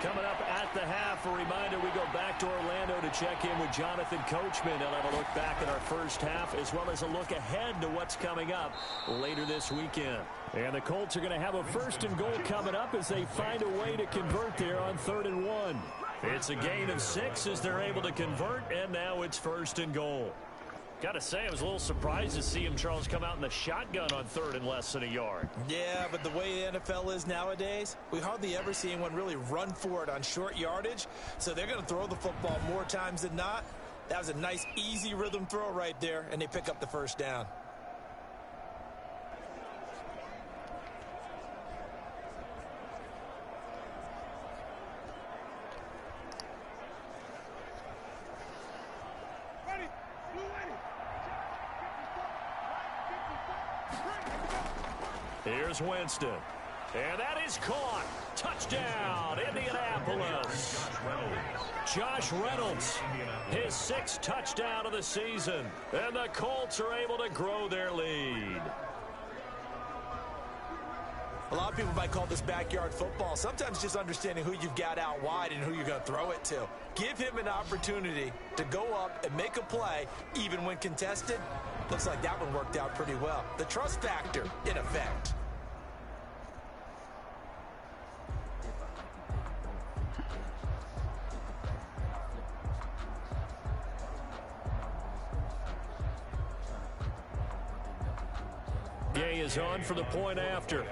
Coming up at the half, a reminder, we go back to Orlando to check in with Jonathan Coachman. They'll have a look back at our first half as well as a look ahead to what's coming up later this weekend. And the Colts are going to have a 1st and goal coming up as they find a way to convert there on 3rd and 1. It's a gain of 6 as they're able to convert, and now it's 1st and goal. Got to say, I was a little surprised to see him, Charles, come out in the shotgun on 3rd and less than a yard. Yeah, but the way the NFL is nowadays, we hardly ever see anyone really run for it on short yardage. So they're going to throw the football more times than not. That was a nice, easy rhythm throw right there, and they pick up the 1st down. Here's Winston. And that is caught. Touchdown, Indianapolis. Josh Reynolds, his 6th touchdown of the season. And the Colts are able to grow their lead. A lot of people might call this backyard football. Sometimes just understanding who you've got out wide and who you're going to throw it to. Give him an opportunity to go up and make a play, even when contested. Looks like that one worked out pretty well. The trust factor, in effect. Gay is on for the point after.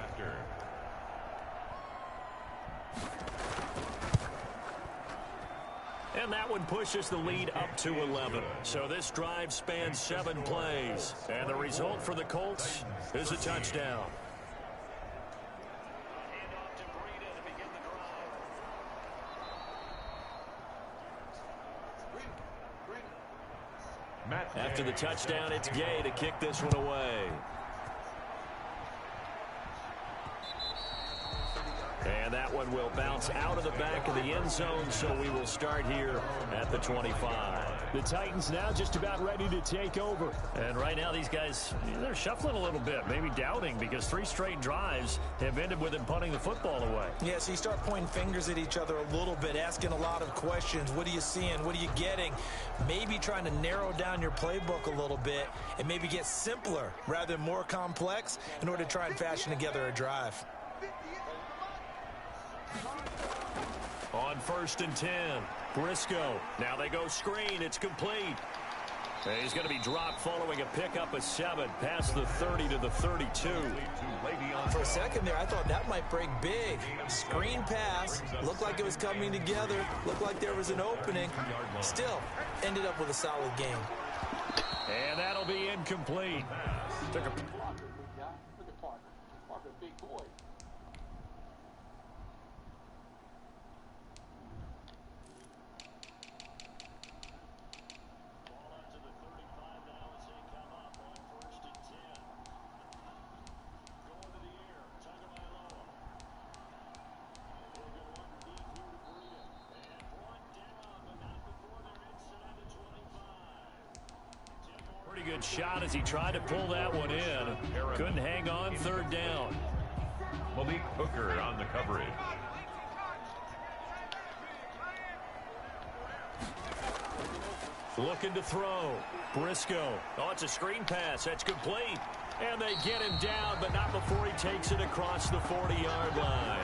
And that one pushes the lead up to 11. So this drive spans 7 plays. And the result for the Colts is a touchdown. After the touchdown, it's Gay to kick this one away. And that one will bounce out of the back of the end zone, so we will start here at the 25. The Titans now just about ready to take over. And right now these guys, they're shuffling a little bit, maybe doubting, because 3 straight drives have ended with them punting the football away. Yeah, so you start pointing fingers at each other a little bit, asking a lot of questions. What are you seeing? What are you getting? Maybe trying to narrow down your playbook a little bit and maybe get simpler rather than more complex in order to try and fashion together a drive. On 1st and 10, Briscoe. Now they go screen. It's complete. And he's going to be dropped following a pickup of 7 past the 30 to the 32. For a second there, I thought that might break big. Screen pass. Looked like it was coming together. Looked like there was an opening. Still, ended up with a solid game. And that'll be incomplete. Took a... Good shot as he tried to pull that one in. Couldn't hang on. 3rd down. Malik Hooker on the coverage. Looking to throw. Briscoe. Oh, it's a screen pass. That's complete. And they get him down, but not before he takes it across the 40-yard line.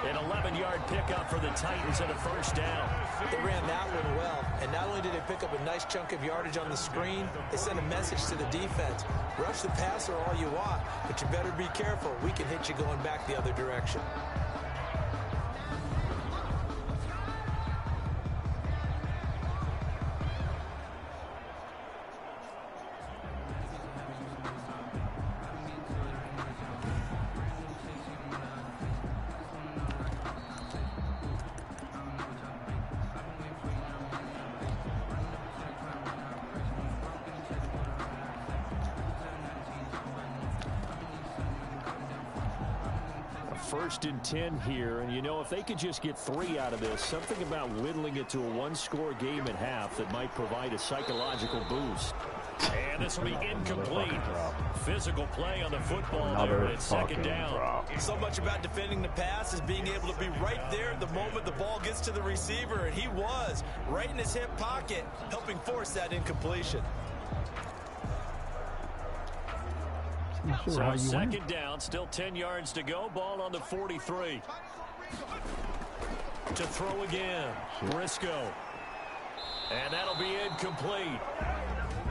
An 11-yard pickup for the Titans and a 1st down. They ran that one well, and not only did they pick up a nice chunk of yardage on the screen, they sent a message to the defense. Rush the passer all you want, but you better be careful. We can hit you going back the other direction. First and 10 here, and you know, if they could just get 3 out of this, something about whittling it to a 1-score game at half that might provide a psychological boost. And this will be incomplete. Physical play on the football Another there, and it's 2nd down. drop. So much about defending the pass is being able to be right there the moment the ball gets to the receiver, and he was right in his hip pocket, helping force that incompletion. Sure So how you 2nd win. down, still 10 yards to go. Ball on the 43. To throw again, Briscoe. And that'll be incomplete.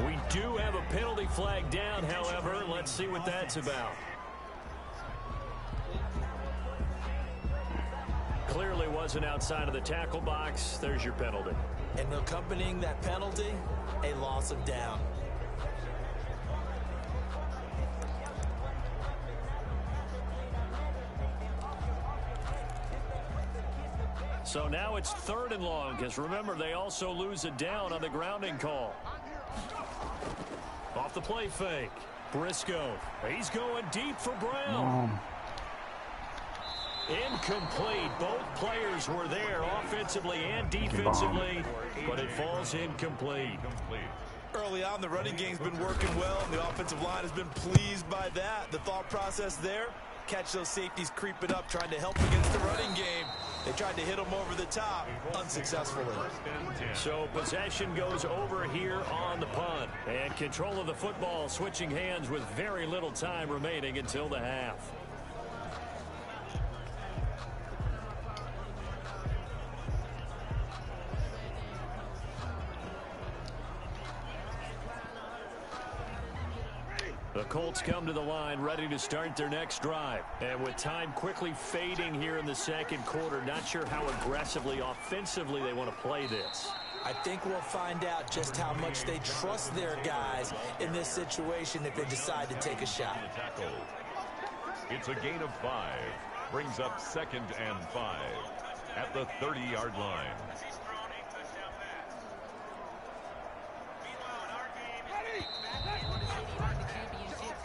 We do have a penalty flag down, however. Let's see what that's about. Clearly wasn't outside of the tackle box. There's your penalty. And accompanying that penalty, a loss of down. So now it's 3rd and long, because remember, they also lose a down on the grounding call. Off the play fake. Briscoe. He's going deep for Brown. Incomplete. Both players were there offensively and defensively, but it falls incomplete. Early on, the running game's been working well, and the offensive line has been pleased by that. The thought process there, catch those safeties creeping up, trying to help against the running game. They tried to hit them over the top, unsuccessfully. So possession goes over here on the punt. And control of the football switching hands with very little time remaining until the half. The The Colts come to the line ready to start their next drive. And with time quickly fading here in the second quarter, not sure how aggressively, offensively they want to play this. I think we'll find out just how much they trust their guys in this situation if they decide to take a shot. It's a gain of 5. Brings up 2nd and 5 at the 30-yard line.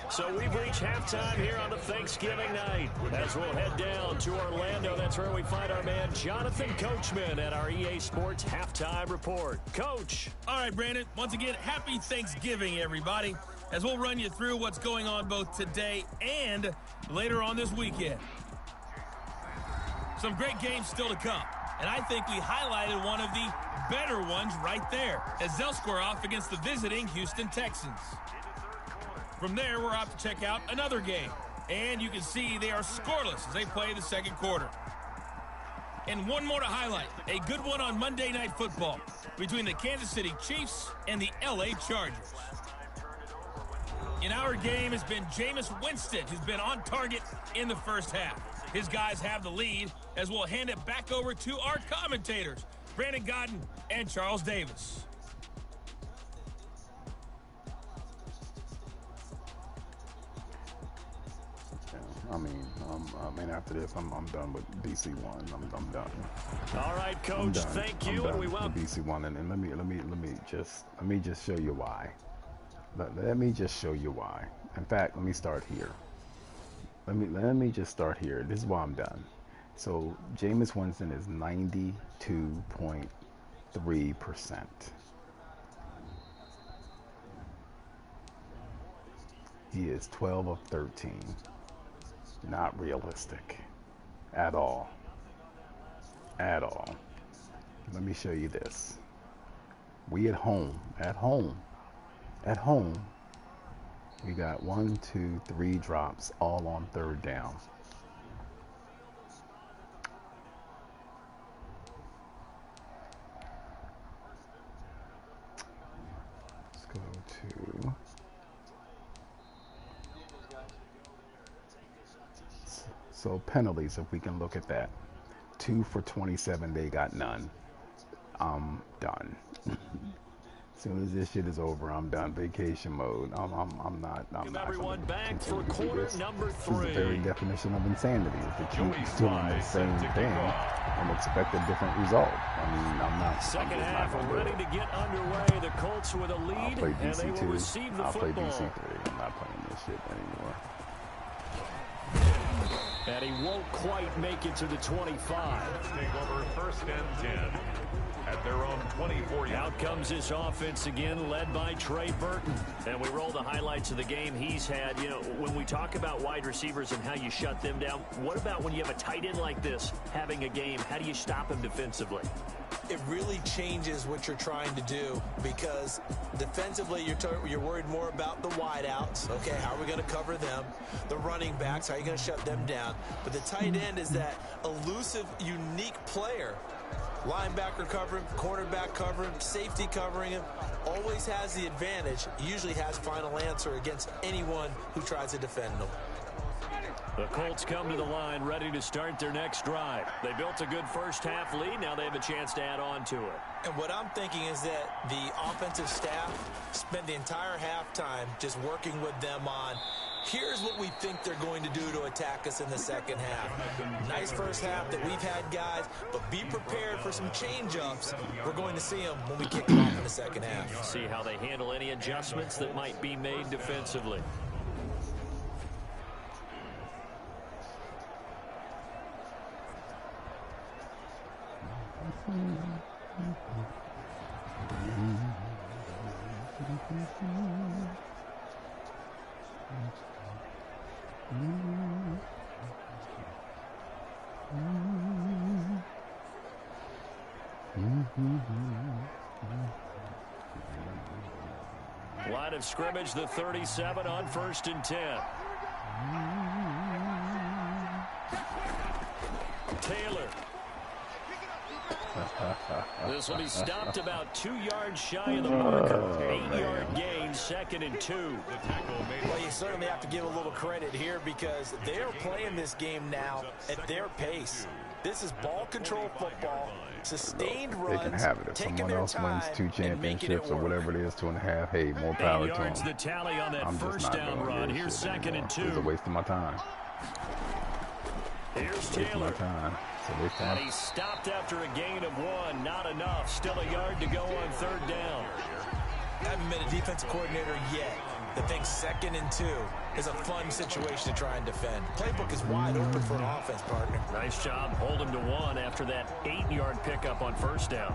So we've reached halftime here on the Thanksgiving night. As we'll head down to Orlando, that's where we find our man Jonathan Coachman at our EA Sports Halftime Report. Coach. All right, Brandon. Once again, happy Thanksgiving, everybody, as we'll run you through what's going on both today and later on this weekend. Some great games still to come, and I think we highlighted one of the better ones right there as they'll square off against the visiting Houston Texans. From there, we're off to check out another game. And you can see they are scoreless as they play the second quarter. And one more to highlight. A good one on Monday Night Football between the Kansas City Chiefs and the LA Chargers. In our game has been Jameis Winston, who's been on target in the first half. His guys have the lead as we'll hand it back over to our commentators, Brandon Godden and Charles Davis. I mean, after this, I'm done with DC1. I'm done. All right, Coach. Thank you, and we welcome DC1. And let me just show you why. Let me just show you why. In fact, let me start here. Let me just start here. This is why I'm done. So Jameis Winston is 92.3%. He is 12 of 13. Not realistic at all. At all. Let me show you this. We at home, we got 1, 2, 3 drops all on third down. Let's go to so penalties, if we can look at that. 2 for 27, they got none. I'm done. As soon as this shit is over, I'm done. Vacation mode. I'm not. Everyone back for quarter number 3. This is the very definition of insanity. Is to keep doing the same thing and expect a different result. I mean, I'm not. Second half ready to get underway. The Colts with a lead, I'll play and they will DC2. receive the I'll play football. DC3. I'm not playing this shit anymore. And he won't quite make it to the 25. Take over 1st and 10 at their own 24. Out comes this offense again, led by Trey Burton. And we roll the highlights of the game he's had. You know, when we talk about wide receivers and how you shut them down, what about when you have a tight end like this having a game? How do you stop him defensively? It really changes what you're trying to do because defensively you're worried more about the wideouts. Okay, how are we going to cover them? The running backs, how are you going to shut them down? But the tight end is that elusive, unique player. Linebacker covering, cornerback covering, safety covering him. Always has the advantage. Usually has final answer against anyone who tries to defend him. The Colts come to the line ready to start their next drive. They built a good first half lead. Now they have a chance to add on to it. And what I'm thinking is that the offensive staff spent the entire halftime just working with them on, here's what we think they're going to do to attack us in the second half. Nice first half that we've had, guys, but be prepared for some change-ups. We're going to see them when we kick them off in the second half. See how they handle any adjustments that might be made defensively. Line of scrimmage, the 37 on 1st and 10. Taylor. This will be stopped about 2 yards shy of the marker. 8-yard gain, 2nd and 2. Well, you certainly have to give a little credit here because they're playing this game now at their pace. This is ball control football, sustained runs, they can have it. If someone else wins 2 championships or whatever it is, 2.5, hey, more power to them. The tally on that I'm first down run. Here's 2nd and 2. It's a waste of my time. Here's Taylor. And he stopped after a gain of 1. Not enough. Still a yard to go on 3rd down. I haven't been a defensive coordinator yet that thinks 2nd and 2 is a fun situation to try and defend. Playbook is wide open for an offense, partner. Nice job. Hold him to 1 after that 8-yard pickup on 1st down.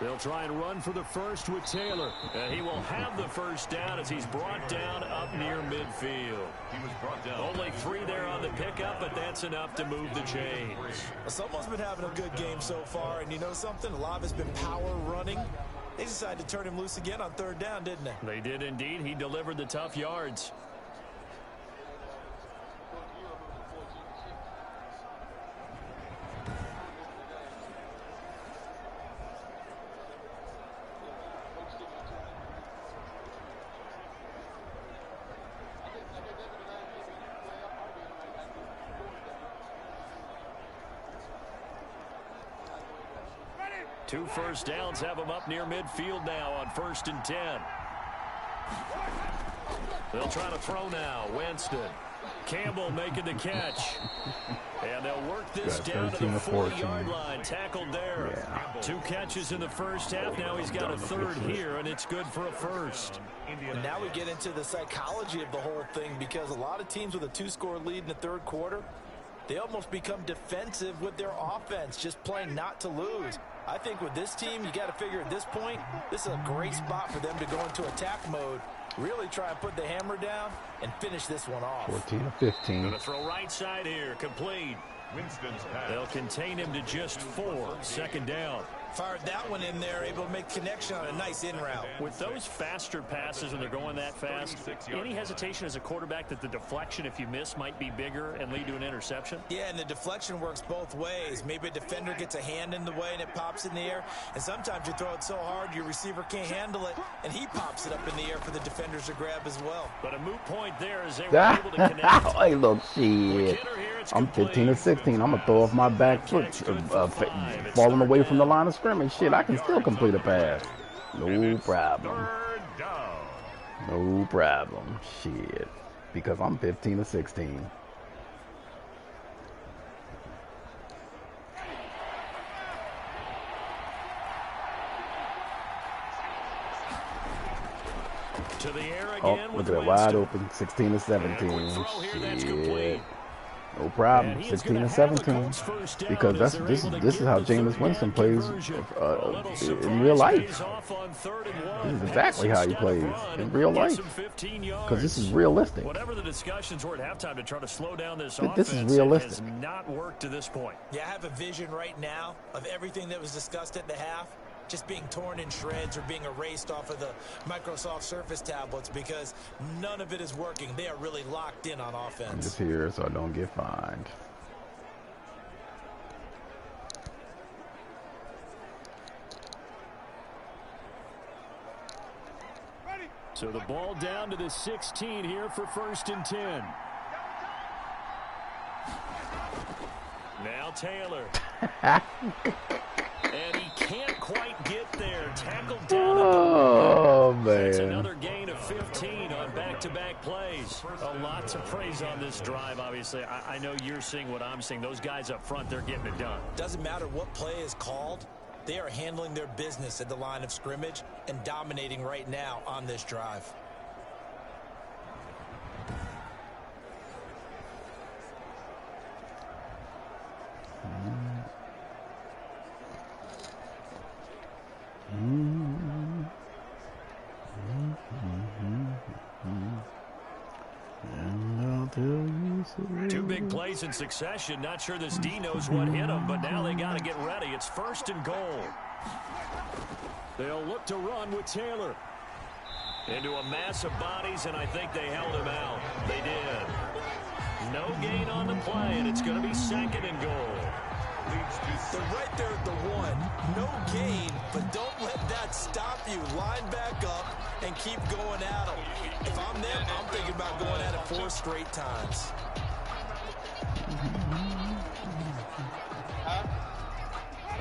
They'll try and run for the first with Taylor. And he will have the first down as he's brought down up near midfield. He was brought down. Only 3 there on the pickup, but that's enough to move the chains. Well, someone's been having a good game so far, and you know something? A lot has been power running. They decided to turn him loose again on 3rd down, didn't they? They did indeed. He delivered the tough yards. Two first downs have him up near midfield now on 1st and 10. They'll try to throw now. Winston. Campbell making the catch. And they'll work this down to the 4-yard line. Tackled there. Yeah. 2 catches in the first half. Now he's got a 3rd here, and it's good for a first. And now we get into the psychology of the whole thing because a lot of teams with a 2-score lead in the 3rd quarter, they almost become defensive with their offense, just playing not to lose. I think with this team, you got to figure at this point, this is a great spot for them to go into attack mode, really try and put the hammer down and finish this one off. 14-15. Going to throw right side here, complete. Winston's pass. They'll contain him to just 4. 2nd down. Fired that one in there, able to make connection on a nice in route. With those faster passes when they're going that fast, any hesitation as a quarterback that the deflection, if you miss, might be bigger and lead to an interception? Yeah, and the deflection works both ways. Maybe a defender gets a hand in the way and it pops in the air, and sometimes you throw it so hard your receiver can't handle it, and he pops it up in the air for the defenders to grab as well. But a moot point there as they were able to connect. Hey, look, shit. I'm 15-16. I'm going to throw off my back foot, falling away from the line of scrimmage. Shit, I can still complete a pass. No problem. No problem. Shit. Because I'm 15-16. To the air again. Oh, look at it, wide open. 16-17. Shit. No problem. 16-17. Because this is how Jameis Winston plays in real life. This is exactly how he plays in real life. Because this is realistic. Whatever the discussions were at halftime to try to slow down this is realistic. It has not worked to this point. Yeah, I have a vision right now of everything that was discussed at the half just being torn in shreds or being erased off of the Microsoft Surface tablets because none of it is working. They are really locked in on offense. I'm just here so I don't get fined. So the ball down to the 16 here for 1st and 10. Now Taylor. And he can't quite get there. Tackled down. Oh, man. That's another gain of 15 on back-to-back plays. A lot to praise on this drive, obviously. I know you're seeing what I'm seeing. Those guys up front, they're getting it done. Doesn't matter what play is called. They are handling their business at the line of scrimmage and dominating right now on this drive. Two big plays in succession. Not sure this D knows what hit him, but now they got to get ready. It's 1st and goal. They'll look to run with Taylor. Into a mass of bodies, and I think they held him out. They did. No gain on the play, and it's going to be 2nd and goal. They're right there at the 1. No gain, but don't let that stop you. Line back up and keep going at them. If I'm them, I'm thinking about going at it 4 straight times.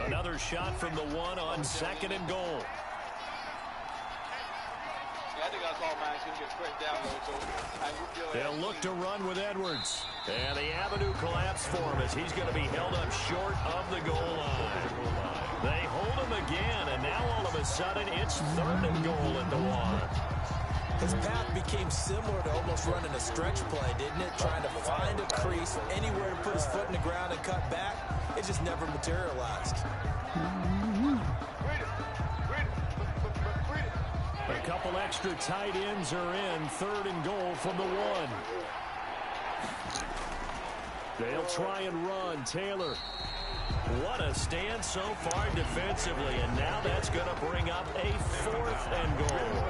Another shot from the 1 on 2nd and goal. They'll look to run with Edwards. And the avenue collapsed for him as he's going to be held up short of the goal line. They hold him again, and now all of a sudden it's 3rd and goal at the 1. His path became similar to almost running a stretch play, didn't it? Trying to find a crease, anywhere to put his foot in the ground and cut back. It just never materialized. A couple extra tight ends are in. 3rd and goal from the 1. They'll try and run. Taylor. What a stand so far defensively, and now that's going to bring up a 4th and goal.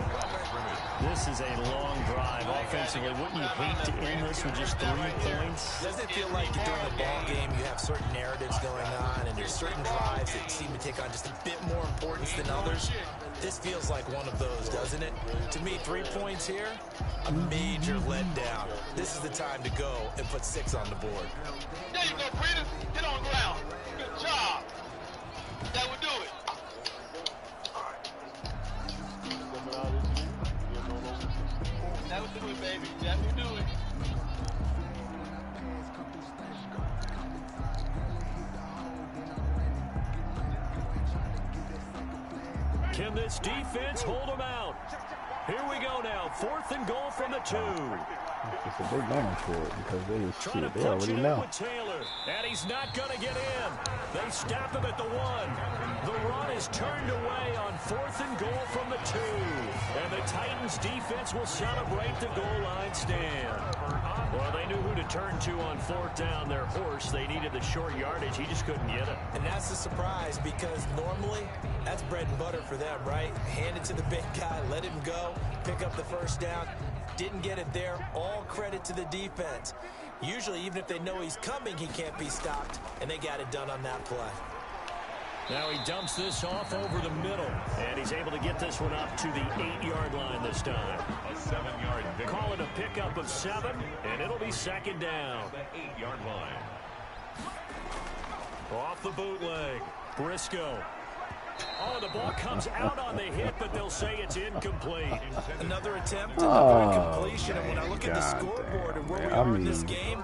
This is a long drive offensively. Wouldn't you hate to end this with just 3 points? Doesn't it feel like during the ball game you have certain narratives going on, and there's certain drives that seem to take on just a bit more importance than others? This feels like one of those, doesn't it? To me, 3 points here, a major letdown. This is the time to go and put 6 on the board. There you go, Breeder. Get on the ground. Good job. That would do it. That would do it, baby. That would do it. Can this defense hold them out? Here we go now. 4th and goal from the 2. It's a big moment for it because they already know. Taylor, and he's not going to get in. They stop him at the 1. The run is turned away on 4th and goal from the 2. And the Titans defense will celebrate the goal line stand. Well, they knew who to turn to on 4th down. Their horse, they needed the short yardage. He just couldn't get it. And that's a surprise because normally that's bread and butter for them, right? Hand it to the big guy, let him go, pick up the 1st down. Didn't get it there. All credit to the defense. Usually, even if they know he's coming, he can't be stopped, and they got it done on that play. Now he dumps this off over the middle, and he's able to get this one up to the 8-yard line this time. A 7-yard victory. Call it a pickup of 7, and it'll be 2nd down. The 8-yard line. Off the bootleg. Briscoe. Oh, the ball comes out on the hit, but they'll say it's incomplete. Another attempt, another incompletion. And when I look at the scoreboard and where we are in this game,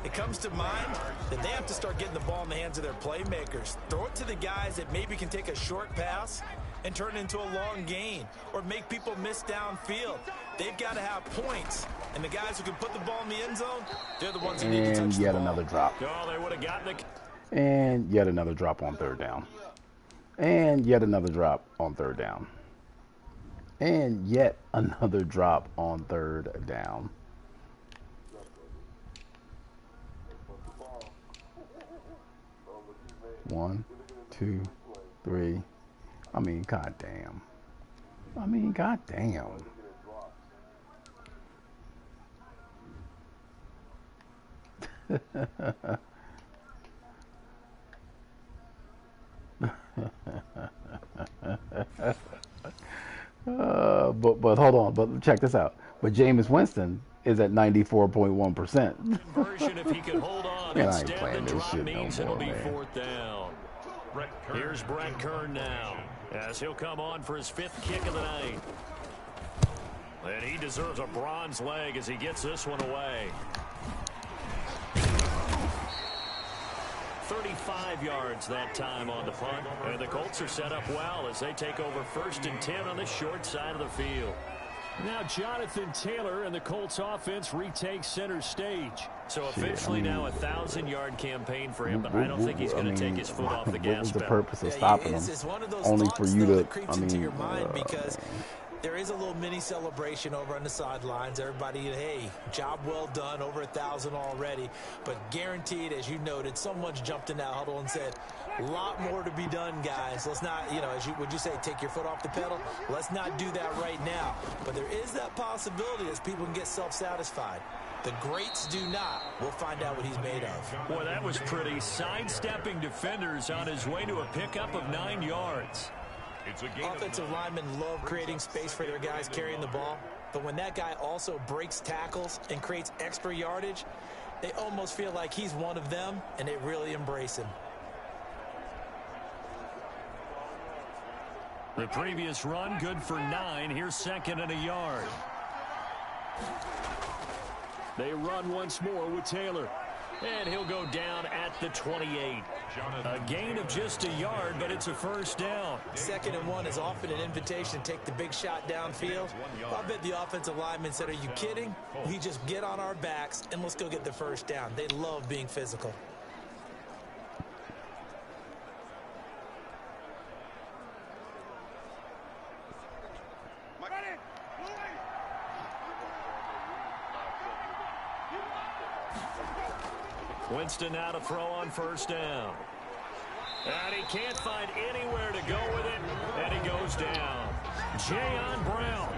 it comes to mind that they have to start getting the ball in the hands of their playmakers. Throw it to the guys that maybe can take a short pass and turn it into a long gain or make people miss downfield. They've got to have points. And the guys who can put the ball in the end zone, they're the ones who need to touch the ball. And yet another drop. Oh, they would have gotten it. And yet another drop on 3rd down. And yet another drop on 3rd down. And yet another drop on 3rd down. One, 2, 3. I mean, goddamn. But hold on. But check this out. But Jameis Winston is at 94.1%. Conversion if he can hold on. Man, I ain't Instead, playing the this drop shit means no it'll more, be man. 4th down. Here's Brett Kern now, as he'll come on for his 5th kick of the night. And he deserves a bronze leg as he gets this one away. 35 yards that time on the punt. And the Colts are set up well as they take over 1st and 10 on the short side of the field. Now Jonathan Taylor and the Colts offense retakes center stage. So officially now a 1,000-yard campaign for him, but I don't think he's going to take his foot off the gas pedal. What was the purpose of stopping him? It's one of those Only thoughts, for you though, to, that creeps into your mind because there is a little mini celebration over on the sidelines. Everybody, hey, job well done, over 1,000 already. But guaranteed, as you noted, someone's jumped in that huddle and said, a lot more to be done, guys. Let's not, would you say, take your foot off the pedal? Let's not do that right now. But there is that possibility as people can get self-satisfied. The greats do not. We'll find out what he's made of. Boy, that was pretty. Sidestepping defenders on his way to a pickup of 9 yards. Offensive linemen love creating space for their guys carrying the ball. But when that guy also breaks tackles and creates extra yardage, they almost feel like he's one of them, and they really embrace him. The previous run, good for 9. Here's 2nd and a yard. They run once more with Taylor. And he'll go down at the 28. A gain of just a yard, but it's a first down. 2nd and 1 is often an invitation to take the big shot downfield. I bet the offensive lineman said, are you kidding? We just get on our backs and let's go get the first down. They love being physical. Winston now to throw on first down. And he can't find anywhere to go with it, and he goes down. Jayon Brown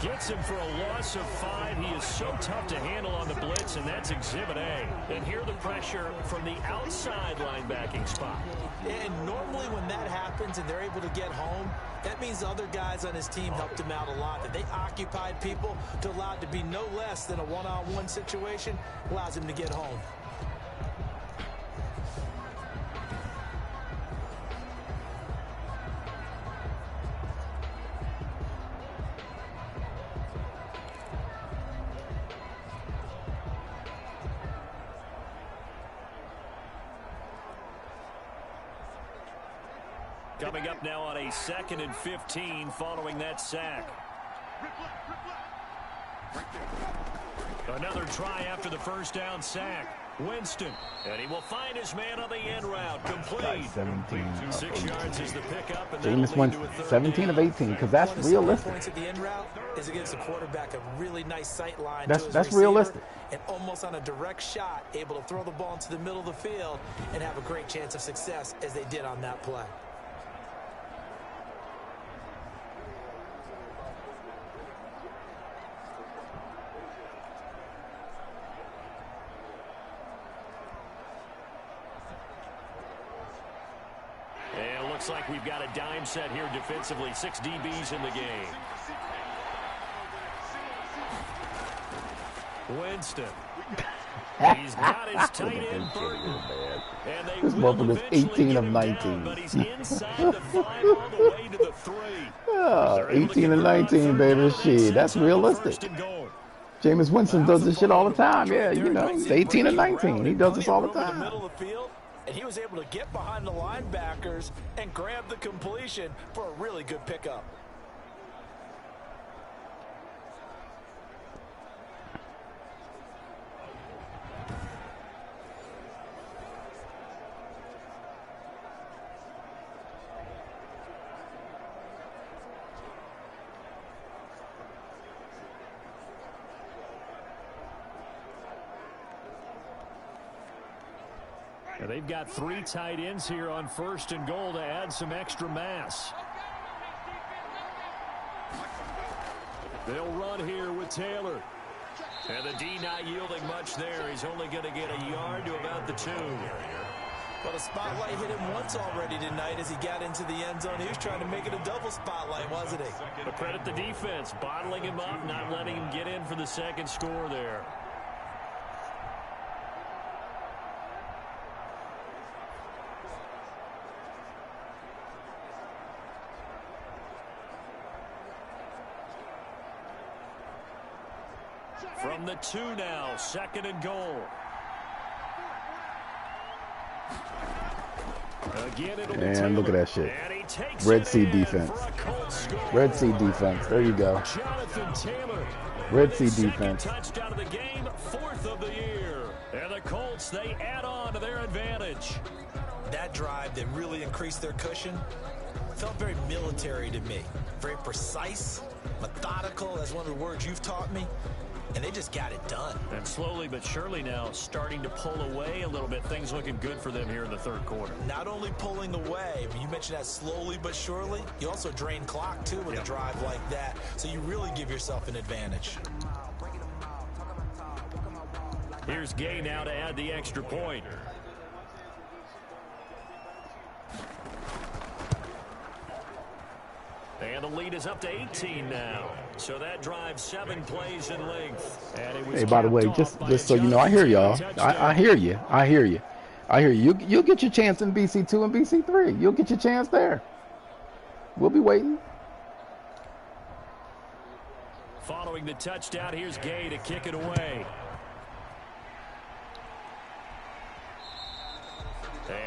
gets him for a loss of 5. He is so tough to handle on the blitz, and that's Exhibit A. And here the pressure from the outside linebacking spot. And normally when that happens and they're able to get home, that means the other guys on his team helped him out a lot. That they occupied people to allow it to be no less than a one-on-one situation, allows him to get home. Coming up now on a 2nd and 15 following that sack. Another try after the first down sack. Winston, and he will find his man on the end route. Complete. 6 yards is the pickup. And Jameis went 17 of 18 because that's realistic. Points at the end route is against a quarterback, a really nice sight line. That's realistic. And almost on a direct shot, able to throw the ball into the middle of the field and have a great chance of success as they did on that play. Looks like we've got a dime set here defensively. 6 DBs in the game. Winston. He's got his tight end Burton. And they this motherfucker's 18 of 19. But he's inside the 5 all the way to the 3. Oh, 18 of 19, baby. Shit, that's realistic. Jameis Winston does this shit all the time. Yeah, you know, he's 18 of 19. He does this all the time. And he was able to get behind the linebackers and grab the completion for a really good pickup. They've got 3 tight ends here on 1st and goal to add some extra mass. They'll run here with Taylor. And the D not yielding much there. He's only going to get a yard to about the 2. Well, the spotlight hit him once already tonight as he got into the end zone. He was trying to make it a double spotlight, wasn't he? But credit the defense, bottling him up, not letting him get in for the 2nd score there. From the 2 now, 2nd and goal. Again, and look at that shit. Red Sea defense. Red Sea defense. There you go. Jonathan Taylor. Red Sea defense. Touchdown of the game, 4th of the year. And the Colts, they add on to their advantage. That drive that really increased their cushion felt very military to me. Very precise, Methodical, that's one of the words you've taught me. And they just got it done. And slowly but surely now starting to pull away a little bit. Things looking good for them here in the third quarter. Not only pulling away, but you mentioned that slowly but surely. You also drain clock, too, with a drive like that. So you really give yourself an advantage. Here's Gay now to add the extra point. And the lead is up to 18 now. So that drives 7 plays in length. And it was hey, by the way, just so you know, I hear y'all. I hear you. I hear you. I hear you. You'll get your chance in BC2 and BC3. You'll get your chance there. We'll be waiting. Following the touchdown, here's Gay to kick it away.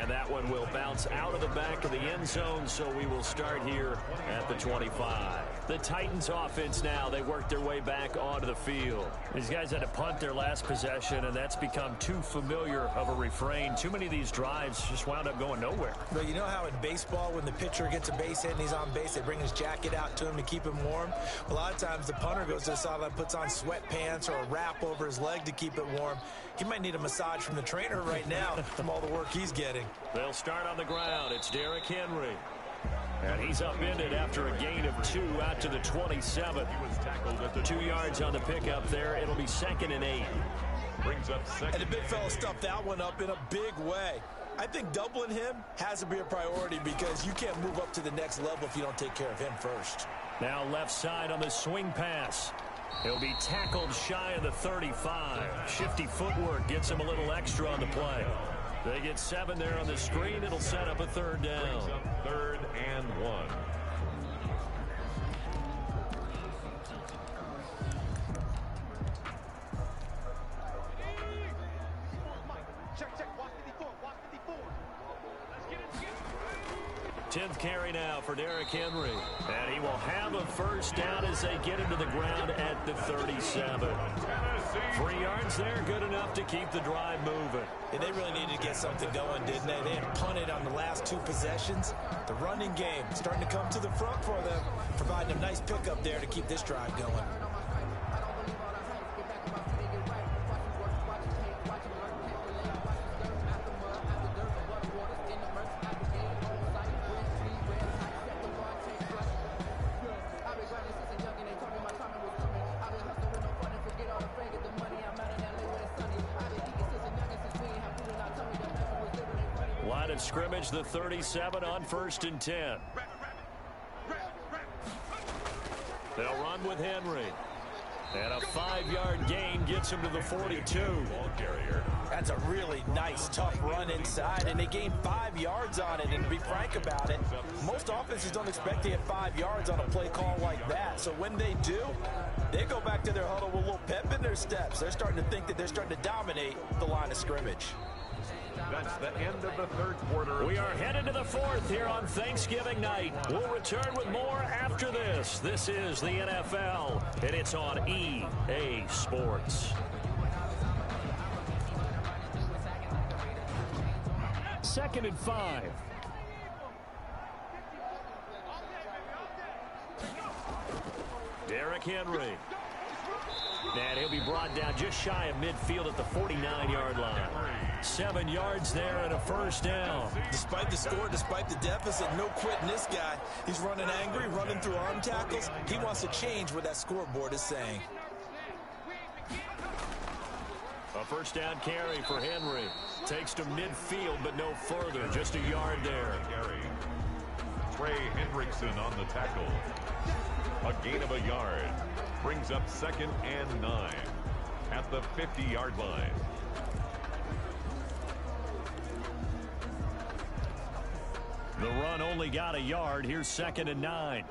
And that one will bounce out of the back of the end zone, so we will start here at the 25. The Titans offense now, they worked their way back onto the field. These guys had to punt their last possession, and that's become too familiar of a refrain. Too many of these drives just wound up going nowhere. But you know how in baseball, when the pitcher gets a base hit and he's on base, they bring his jacket out to him to keep him warm? A lot of times the punter goes to the sideline, puts on sweatpants or a wrap over his leg to keep it warm. He might need a massage from the trainer right now from all the work he's getting. They'll start on the ground. It's Derrick Henry. And he's upended after a gain of 2 out to the 27. He was tackled at the 2 yards on the pickup there. It'll be 2nd and 8. Brings up second. And the big fella stuffed that one up in a big way. I think doubling him has to be a priority because you can't move up to the next level if you don't take care of him first. Now left side on the swing pass. He'll be tackled shy of the 35. Shifty footwork gets him a little extra on the play. They get 7 there on the screen. It'll set up a 3rd down. 3rd and 1. Tenth carry now for Derrick Henry. And he will have a first down as they get into the ground at the 37. 3 yards there, good enough to keep the drive moving. And they really needed to get something going, didn't they? They had punted on the last 2 possessions. The running game starting to come to the front for them, providing a nice pickup there to keep this drive going. Line of scrimmage, the 37 on 1st and 10. They'll run with Henry. And a 5-yard gain gets him to the 42. Ball carrier. That's a really nice, tough run inside, and they gained 5 yards on it. And to be frank about it, most offenses don't expect to get 5 yards on a play call like that. So when they do, they go back to their huddle with a little pep in their steps. They're starting to think that they're starting to dominate the line of scrimmage. That's the end of the 3rd quarter. We are headed to the 4th here on Thanksgiving night. We'll return with more after this. This is the NFL, and it's on EA Sports. 2nd and 5. Derrick Henry. And he'll be brought down just shy of midfield at the 49-yard line. 7 yards there and a first down. Despite the score, despite the deficit, no quitting this guy. He's running angry, running through arm tackles. He wants to change what that scoreboard is saying. A first down carry for Henry. Takes to midfield, but no further. Just a yard there. Trey Hendrickson on the tackle. A gain of a yard. Brings up 2nd and 9 at the 50-yard line. The run only got a yard. Here's 2nd and 9.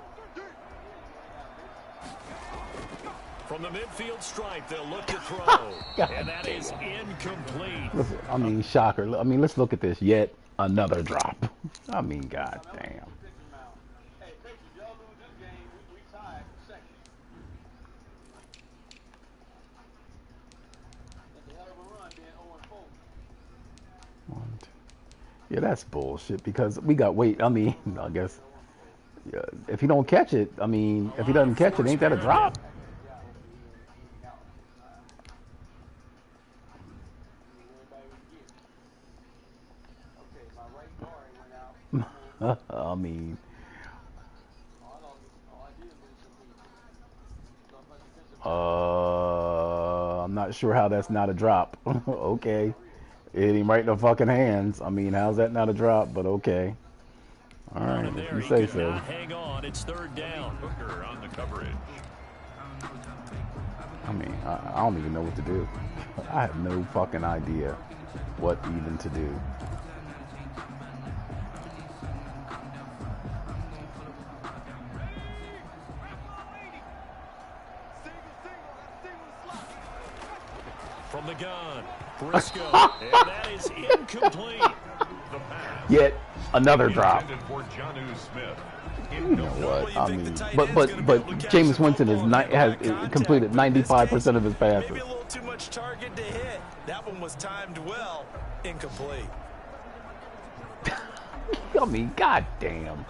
From the midfield stripe, they'll look to throw. And that is incomplete. Listen, I mean, shocker. I mean, let's look at this. Yet another drop. I mean, god damn. Yeah, that's bullshit because we got wait. I mean, I guess if he don't catch it, I mean, if he doesn't catch it, ain't that a drop? I mean, I'm not sure how that's not a drop. Okay. It hit him right in the fucking hands. I mean, how's that not a drop? But okay. All right, if you say so. Hang on, it's third down. Hooker on the coverage. I mean, I don't even know what to do. I have no fucking idea what even to do. From the gun, Briscoe, and that is incomplete. Yet another drop. For Jonnu Smith. You know what? I mean, but Jameis Winston has completed 95% of his passes. Maybe a little too much target to hit. That one was timed well. Incomplete. I mean, goddamn.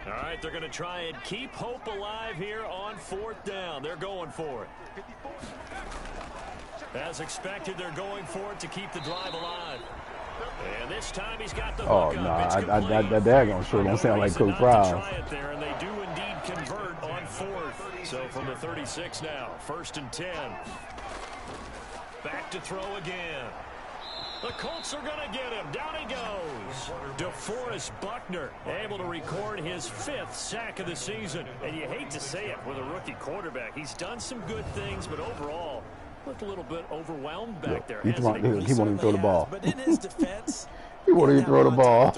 All right, they're going to try and keep hope alive here on fourth down. They're going for it. As expected, they're going for it to keep the drive alive. And this time he's got the Oh, hook no, up. that daggone sure don't sound like Coach Prowse. There, and they do indeed convert on fourth. So from the 36 now, 1st and 10. Back to throw again. The Colts are going to get him. Down he goes. DeForest Buckner able to record his 5th sack of the season. And you hate to say it with a rookie quarterback. He's done some good things, but overall, looked a little bit overwhelmed back there. He won't even throw the ball. But in his defense, he won't even throw the ball.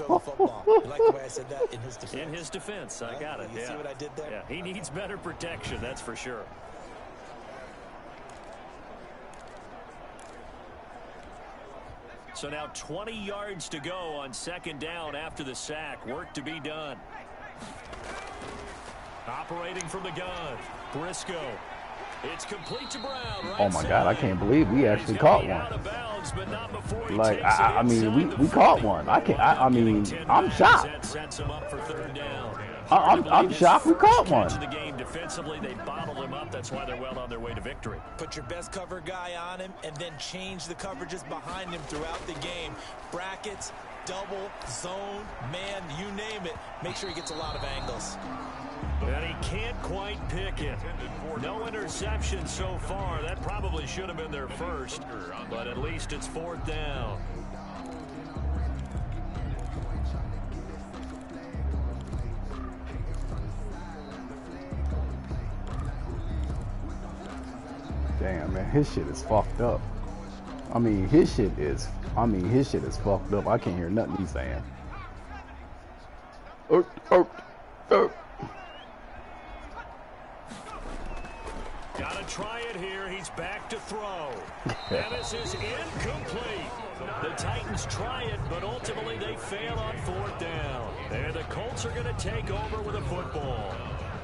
You like the way I said that? In his defense. In his defense, I got it. You see what I did there? Yeah, he needs better protection, that's for sure. So now 20 yards to go on 2nd down after the sack. Work to be done. Operating from the gun, Briscoe. It's complete to Brown. Right Oh my God, I can't believe we actually caught one. Bounds, but not before Like I mean, we caught one. I mean, I'm shocked. That sets him up for 3rd down. I'm shocked we caught one. The game defensively, they bottled him up. That's why they're well on their way to victory. Put your best cover guy on him and then change the coverages behind him throughout the game. Brackets, double, zone, man, you name it. Make sure he gets a lot of angles. And he can't quite pick it. No interception so far. That probably should have been their first, but at least it's 4th down. Damn, man, his shit is fucked up. I mean, his shit is fucked up. I can't hear nothing he's saying. Gotta try it here. He's back to throw. And this is incomplete. The Titans try it, but ultimately they fail on 4th down. And the Colts are going to take over with a football.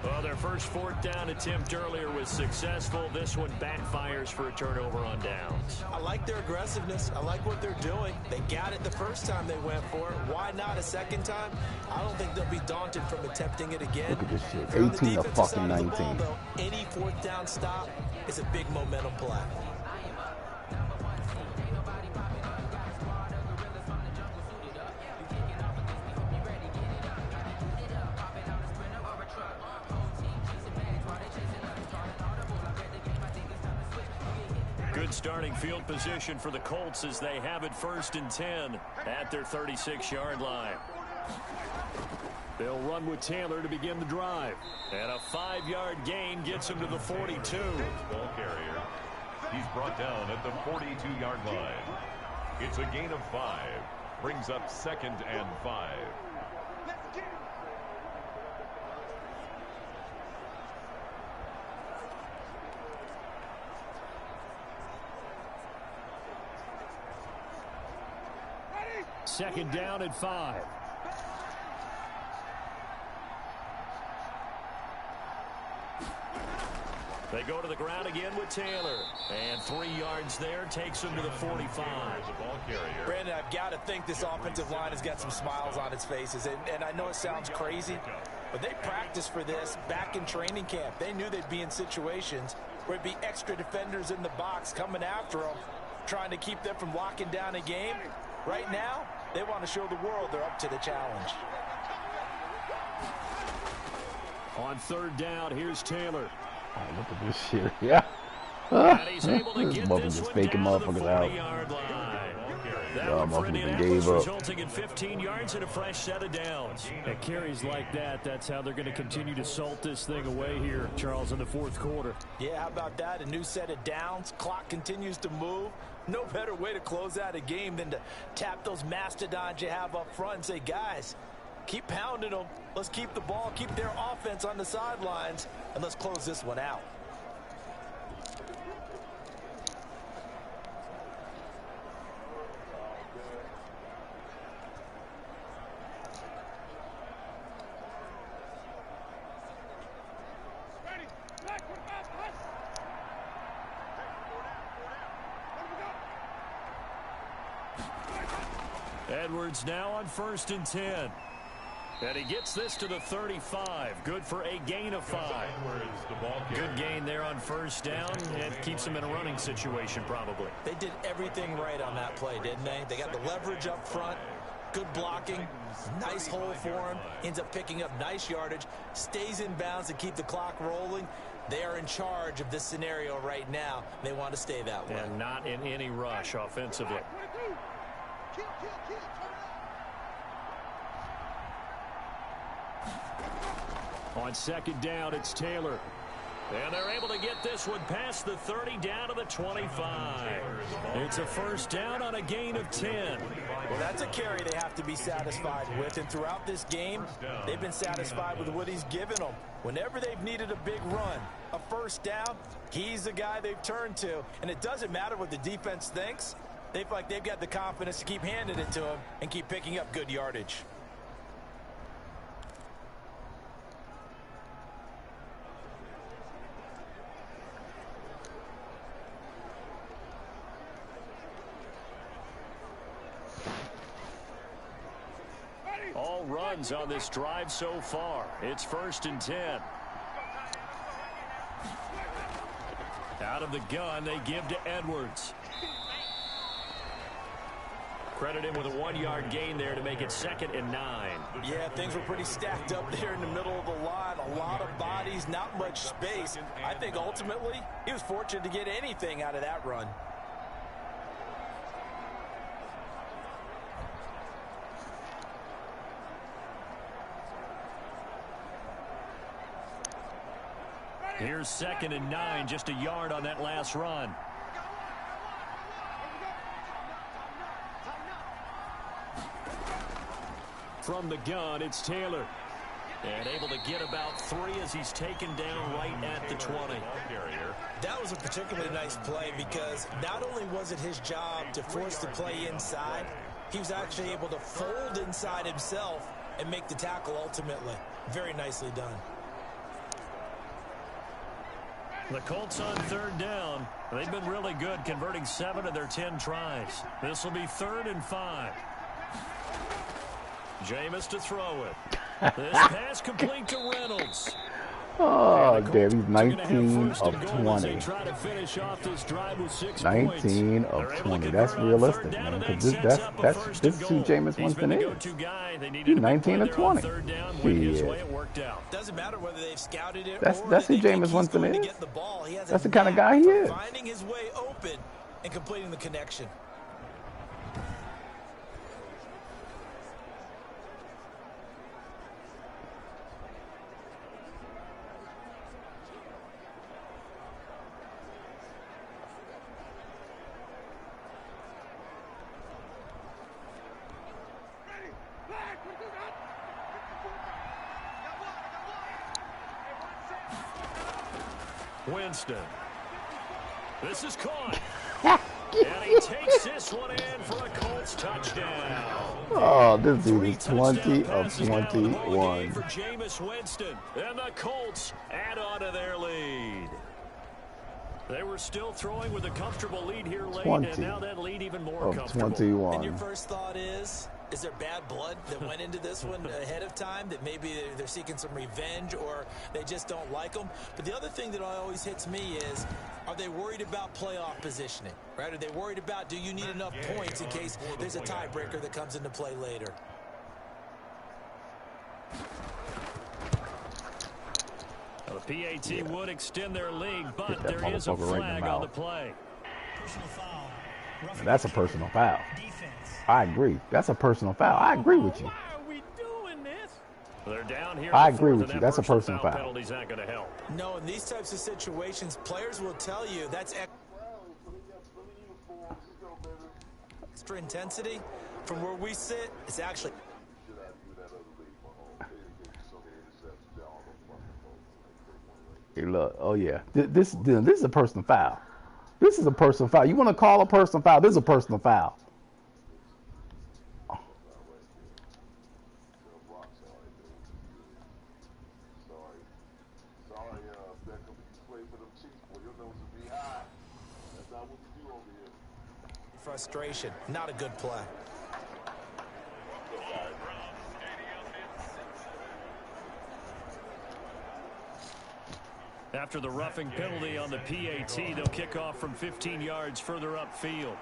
Well, their first 4th down attempt earlier was successful. This one backfires for a turnover on downs. I like their aggressiveness. I like what they're doing. They got it the first time they went for it. Why not a second time? I don't think they'll be daunted from attempting it again. Look at this shit. 18 to fucking 19. Ball, though, any 4th down stop is a big momentum play. Good starting field position for the Colts as they have it 1st and 10 at their 36-yard line. They'll run with Taylor to begin the drive. And a 5-yard gain gets him to the 42. Ball carrier. He's brought down at the 42-yard line. It's a gain of 5. Brings up 2nd and 5. Second down at 5. They go to the ground again with Taylor. And 3 yards there takes him to the 45. Brandon, I've got to think this offensive line has got some smiles on its faces. And I know it sounds crazy, but they practiced for this back in training camp. They knew they'd be in situations where it'd be extra defenders in the box coming after them, trying to keep them from locking down a game. Right now, they want to show the world they're up to the challenge. On 3rd down, here's Taylor. Oh, look at this shit. Yeah. And he's able to This get motherfucker this just one faking down to the motherfuckers out. 40-yard line. That Y'all one for motherfuckers Indianapolis, gave up. resulting in 15 yards and a fresh set of downs. At carries like that, that's how they're going to continue to salt this thing away here, Charles, in the 4th quarter. Yeah, how about that? A new set of downs. Clock continues to move. No better way to close out a game than to tap those mastodons you have up front and say, guys, keep pounding them. Let's keep the ball, keep their offense on the sidelines, and let's close this one out. Edwards now on 1st and 10. And he gets this to the 35. Good for a gain of 5. Good gain there on 1st down, and keeps him in a running situation probably. They did everything right on that play, didn't they? They got the leverage up front, good blocking, nice hole for him, ends up picking up nice yardage, stays in bounds to keep the clock rolling. They are in charge of this scenario right now. They want to stay that way. And not in any rush offensively. On 2nd down, it's Taylor. And they're able to get this one past the 30 down to the 25. It's a 1st down on a gain of 10. Well, that's a carry they have to be satisfied with. And throughout this game, they've been satisfied with what he's given them. Whenever they've needed a big run, a 1st down, he's the guy they've turned to. And it doesn't matter what the defense thinks. They feel like they've got the confidence to keep handing it to him and keep picking up good yardage. All runs on this drive so far. It's 1st and 10. Out of the gun, they give to Edwards. Credit him with a 1-yard gain there to make it 2nd and 9. Yeah, things were pretty stacked up there in the middle of the line. A lot of bodies, not much space. I think ultimately he was fortunate to get anything out of that run. Here's 2nd and 9, just a yard on that last run. From the gun, it's Taylor. And able to get about 3 as he's taken down right at the 20. That was a particularly nice play because not only was it his job to force the play inside, he was actually able to fold inside himself and make the tackle ultimately. Very nicely done. The Colts on 3rd down. They've been really good, converting 7 of their 10 tries. This will be 3rd and 5. Jameis to throw it. This pass complete to Reynolds. Oh, damn, he's 19 of 20. 19 of 20. That's realistic, man. Because this is who Jameis Winston is. He's 19 of 20. Doesn't matter whether they've scouted it. That's who Jameis Winston is. That's the kind of guy he is. Finding his way open and completing the connection. Winston. This is caught. And he takes this one in for a Colts touchdown. Oh, this dude is 20 of 21. For Jameis Winston. And the Colts add on to their lead. They were still throwing with a comfortable lead here late, 20 and now that lead even more of comfortable. 21. And your first thought is there bad blood that went into this one ahead of time, that maybe they're seeking some revenge or they just don't like them? But the other thing that always hits me is, are they worried about playoff positioning, right? Are they worried about, do you need enough points in case there's a tiebreaker that comes into play later? The PAT would extend their lead, but that there is a motherfucker right in the flag mouth. on the play. Personal foul. Roughing That's a the kicker. personal foul. Defense. I agree. That's a personal foul. I agree with you. Why are we doing this? They're down here. I in the agree fourth, with and you. that That's a personal foul. Penalty's not going to help. No, in these types of situations, players will tell you that's extra intensity. From where we sit, it's actually... Hey, look. Oh, yeah. This is a personal foul. This is a personal foul. You want to call a personal foul? This is a personal foul. Frustration. Not a good play. After the roughing penalty on the PAT, they'll kick off from 15 yards further upfield.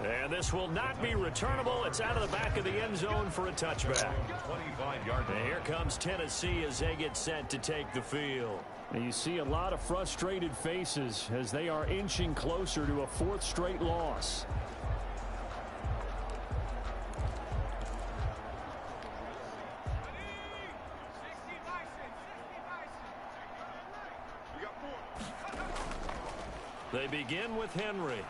And this will not be returnable. It's out of the back of the end zone for a touchback. 25-yard And here comes Tennessee as they get set to take the field. And you see a lot of frustrated faces as they are inching closer to a fourth straight loss. They begin with Henry.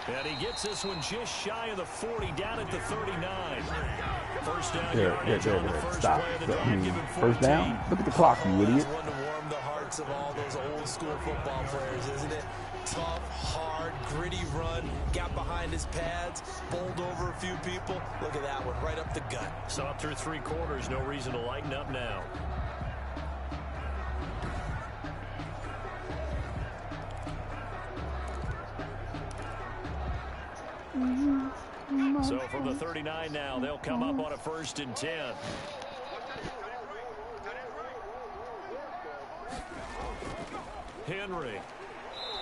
And he gets this one just shy of the 40, down at the 39. First down yardage on the first Stop. play of the drive, given 14. First down? Look at the clock, you idiot. That's one to warm the hearts of all those old school football players, isn't it? Tough, hard, gritty run, got behind his pads, bowled over a few people. Look at that one, right up the gut. Saw it through three quarters, no reason to lighten up now. So from the 39 now, they'll come up on a 1st and 10. Henry,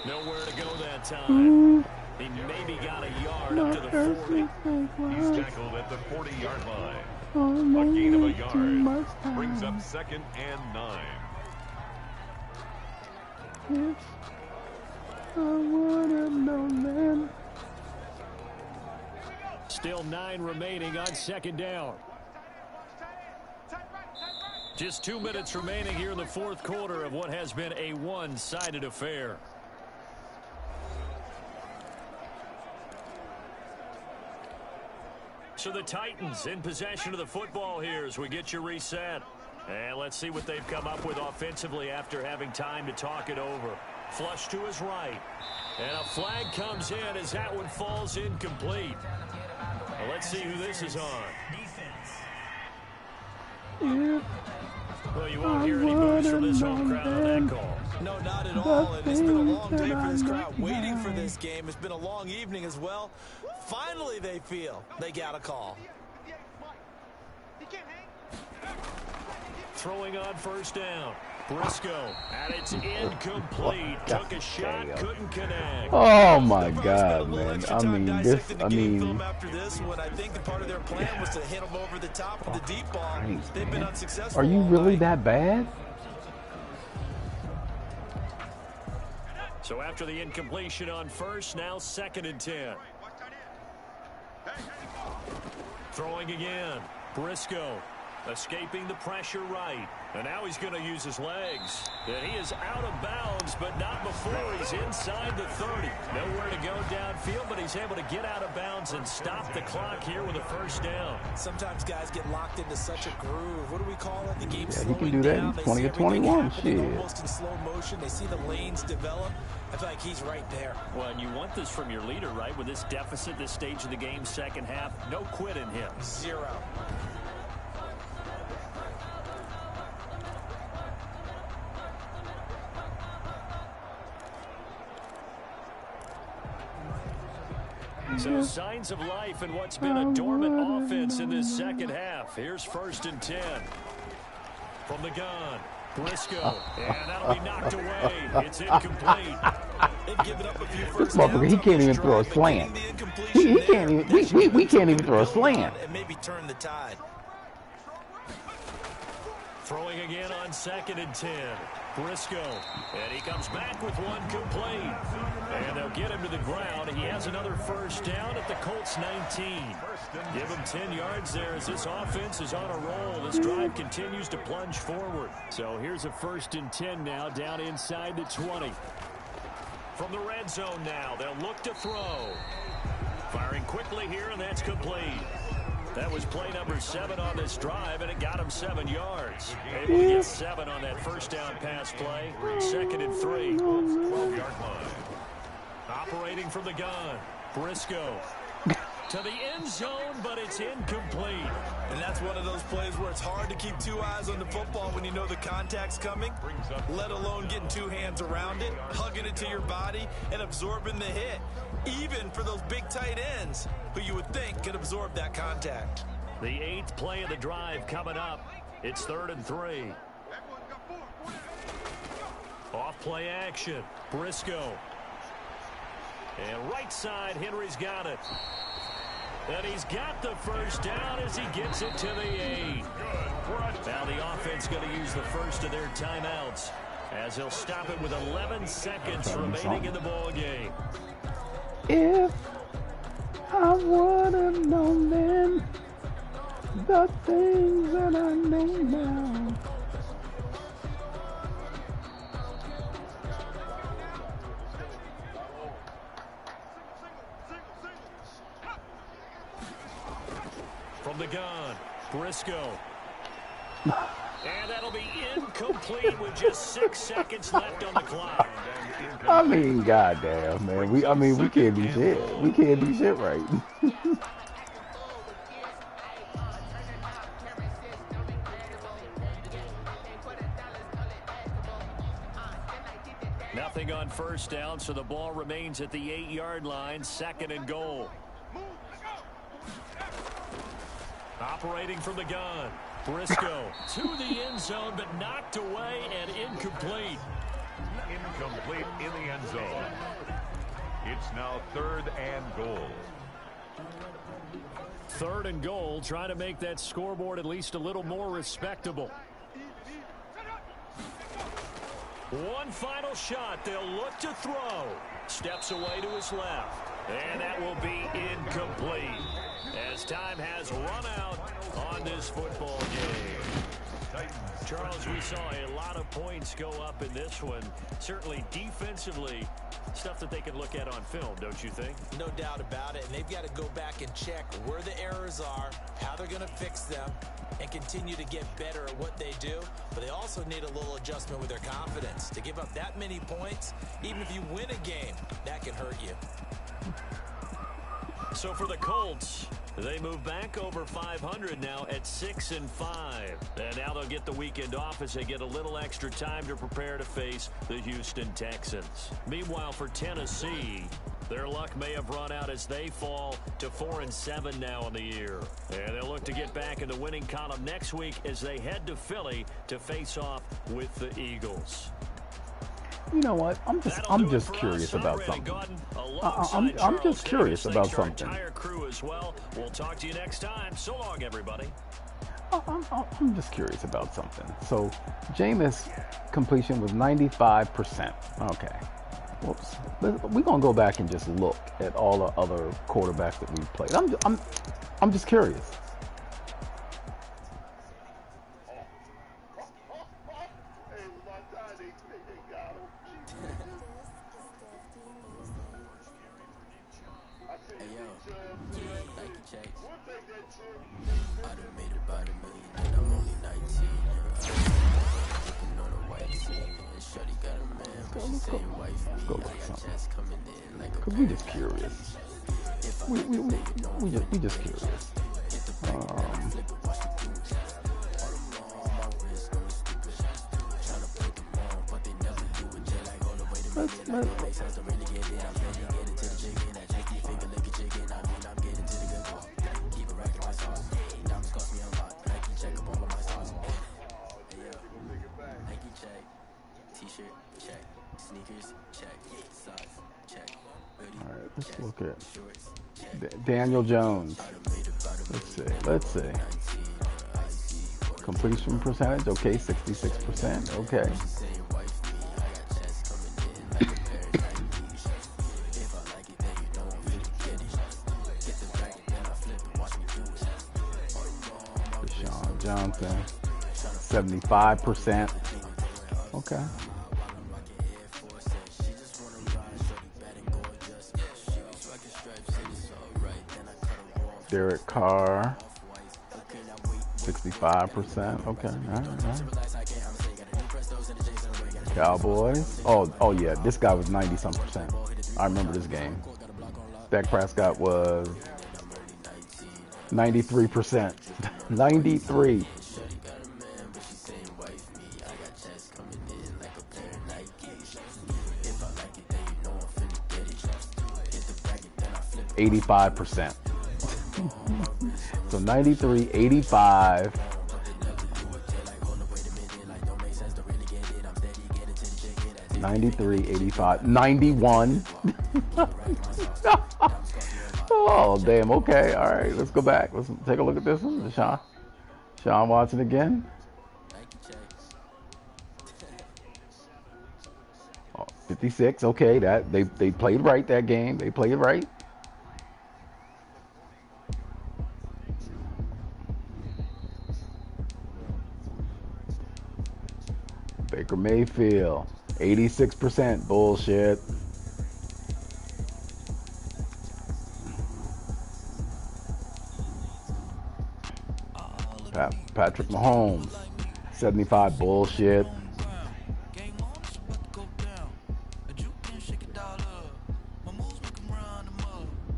nowhere to go that time. He maybe got a yard up to the 40. He's tackled at the 40-yard line. A gain of a yard brings up 2nd and 9. I would have known then. Still 9 remaining on 2nd down. Just 2 minutes remaining here in the 4th quarter of what has been a one-sided affair. So the Titans in possession of the football here as we get you reset. And let's see what they've come up with offensively after having time to talk it over. Flush to his right. And a flag comes in as that one falls incomplete. Well, let's see who this is on. Well, you won't hear any moves from this home crowd on that call. No, not at all. And it's been a long day for this crowd waiting for this game. It's been a long evening as well. Finally, they feel they got a call. Throwing on 1st down. Briscoe, and it's incomplete. Took a shot, couldn't connect. Oh my God, man! I mean, After this one, I think the part of their plan was to hit them over the top with the deep ball. They've been unsuccessful. Are you really that bad? So after the incompletion on 1st, now 2nd and 10. Throwing again. Briscoe escaping the pressure right. And now he's going to use his legs. And he is out of bounds, but not before he's inside the 30. Nowhere to go downfield, but he's able to get out of bounds and stop the clock here with a 1st down. Sometimes guys get locked into such a groove. What do we call it? The game's Yeah, he can slowing do that down. in 20 They or see everything 21. happening Shit. almost in slow motion. They see the lanes develop. I feel like he's right there. Well, and you want this from your leader, right? With this deficit, this stage of the game, 2nd half, no quit in him. 0. So signs of life in what's been a dormant offense in this second half. Here's 1st and 10. From the gun, Briscoe, and that'll be knocked away. It's incomplete. They've given up a few first downs. He can't even throw a slant. He can't even. We can't even throw a slant. And maybe turn the tide. Throwing again on 2nd and 10. Briscoe, and he comes back with one complete. And they'll get him to the ground. He has another first down at the Colts 19. Give him 10 yards there as this offense is on a roll. This drive continues to plunge forward. So here's a 1st and 10 now down inside the 20. From the red zone now, they'll look to throw. Firing quickly here, and that's complete. That was play number 7 on this drive, and it got him 7 yards. Able to get 7 on that first down pass play. 2nd and 3. 12-yard line. Operating from the gun. Briscoe to the end zone, but it's incomplete. And that's one of those plays where it's hard to keep 2 eyes on the football when you know the contact's coming, let alone getting 2 hands around it, hugging it to your body, and absorbing the hit, even for those big tight ends who you would think could absorb that contact. The 8th play of the drive coming up. It's 3rd and 3. Off play action. Briscoe. And right side, Henry's got it. And he's got the first down as he gets it to the 8. Now the offense going to use the first of their timeouts as they'll stop it with 11 seconds remaining in the ball game. If I would have known then the things that I know now. From the gun, Briscoe. And that'll be incomplete with just 6 seconds left on the clock. I mean, goddamn, man. We can't do shit. We can't do shit right. Nothing on first down, so the ball remains at the 8-yard line. 2nd and goal. Operating from the gun. Briscoe to the end zone, but knocked away and incomplete. Incomplete in the end zone. It's now 3rd and goal. 3rd and goal, trying to make that scoreboard at least a little more respectable. One final shot. They'll look to throw. Steps away to his left. And that will be incomplete as time has run out on this football game. Charles, we saw a lot of points go up in this one. Certainly defensively, stuff that they can look at on film, don't you think? No doubt about it. And they've got to go back and check where the errors are, how they're going to fix them, and continue to get better at what they do. But they also need a little adjustment with their confidence. To give up that many points, even if you win a game, that can hurt you. So for the Colts, they move back over 500 now at 6-5. And now they'll get the weekend off as they get a little extra time to prepare to face the Houston Texans. Meanwhile, for Tennessee, their luck may have run out as they fall to 4-7 now on the year. And they'll look to get back in the winning column next week as they head to Philly to face off with the Eagles. You know what? I'm just curious about something. I'm just curious about something. We'll talk to you next time. So long, everybody. I'm just curious about something. So, Jameis completion was 95%. Okay. Whoops. We're gonna go back and just look at all the other quarterbacks that we've played. I'm just curious. Let's go look something. Cause we just curious. We just curious. All right, let's look at Daniel Jones. Let's see. Completion percentage, okay, 66%, okay. Deshaun Johnson, 75%, okay. Derek Carr, 65%. Okay, all right. Cowboys. Oh yeah, this guy was 90-some%. I remember this game. Dak Prescott was 93%. 93. %. So 93, 85. $93, $85, $91. Oh, damn. Okay. All right. Let's go back. Let's take a look at this one. Sean Watson again. Oh, 56. Okay. That they played right that game. They played right. Baker Mayfield, 86%. Bullshit. Patrick Mahomes, 75. Bullshit.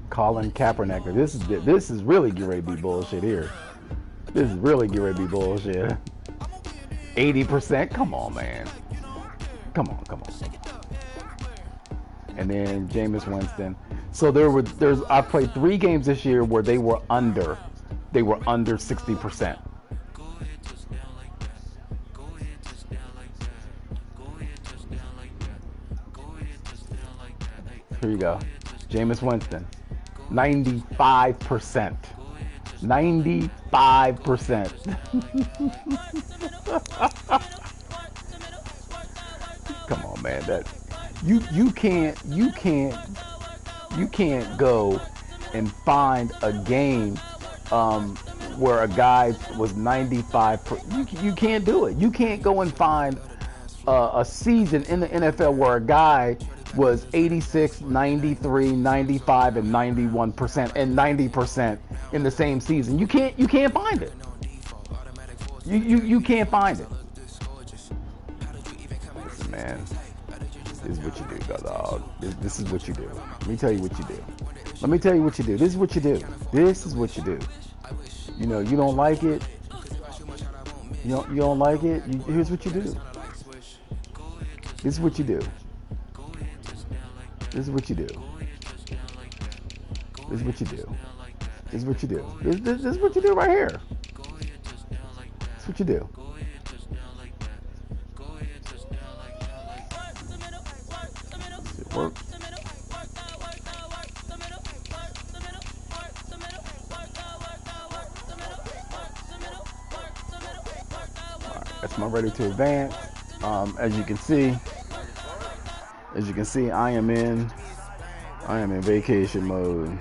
Colin Kaepernick. This is really getting ready to be bullshit here. This is really getting ready to be bullshit. 80%. Come on, man. Come on. And then Jameis Winston. So I played 3 games this year where they were under 60%. Here you go. Jameis Winston. 95%. 95%. Come on, man. That you can't go and find a game where a guy was 95%. You can't do it. You can't go and find a season in the NFL where a guy was 86, 93, 95, and 91% and 90% in the same season. You can't find it. You can't find it. Listen, man, this is what you do, dog. This is what you do. Let me tell you what you do. Let me tell you what you do. This is what you do. This is what you do. You know, you don't like it. You don't like it. Here's what you do. This is what you do. This is what you do. This is what you do. This is what you do. This is what you do right here. This is what you do. It works. Alright, that's my ready to advance. As you can see, I am in vacation mode.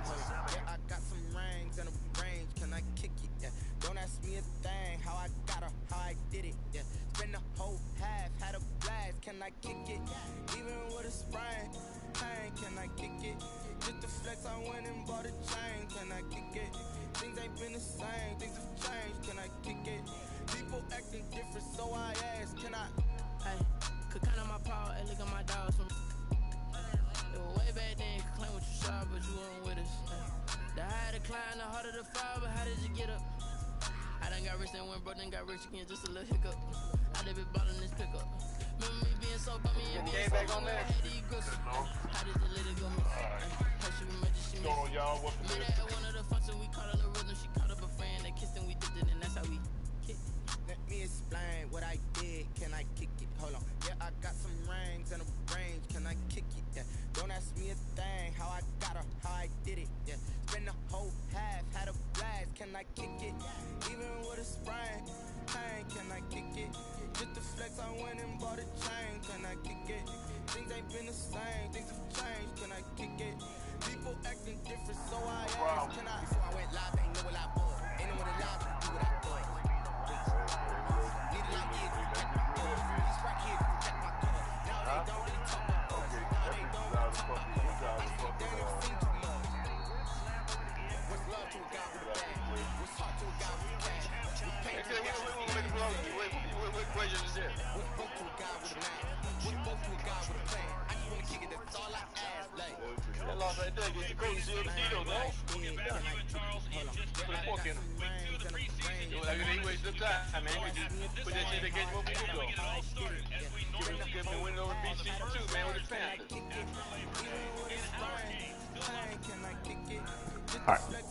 can I kick it? Even with a sprain, pain, can I kick it? Just the flex, I went and bought a chain, can I kick it? Things ain't been the same, things have changed, can I kick it? People acting different, so I asked, can I? Before I went live, ain't know what I was. Ain't know what it lies, do what I was. Need a lot of years to protect my cause. These right here to protect my cause. Now they don't really talk about us. Now they don't really talk about us. Honestly, they ain't seen too much. What's love to a guy with a bag? What's heart to a guy with a cash? What's pain to a guy with a plan? What's broke to a guy with a man? What's broke to a guy with a plan? I just wanna kick it, that's all I ask. Like, that loss right there, get your coach seal the deal, man. Put a fork in him. Like they waste of time, man. We just put that shit against what we do, though. Good been winning over BC too, man, with the Panthers. All right.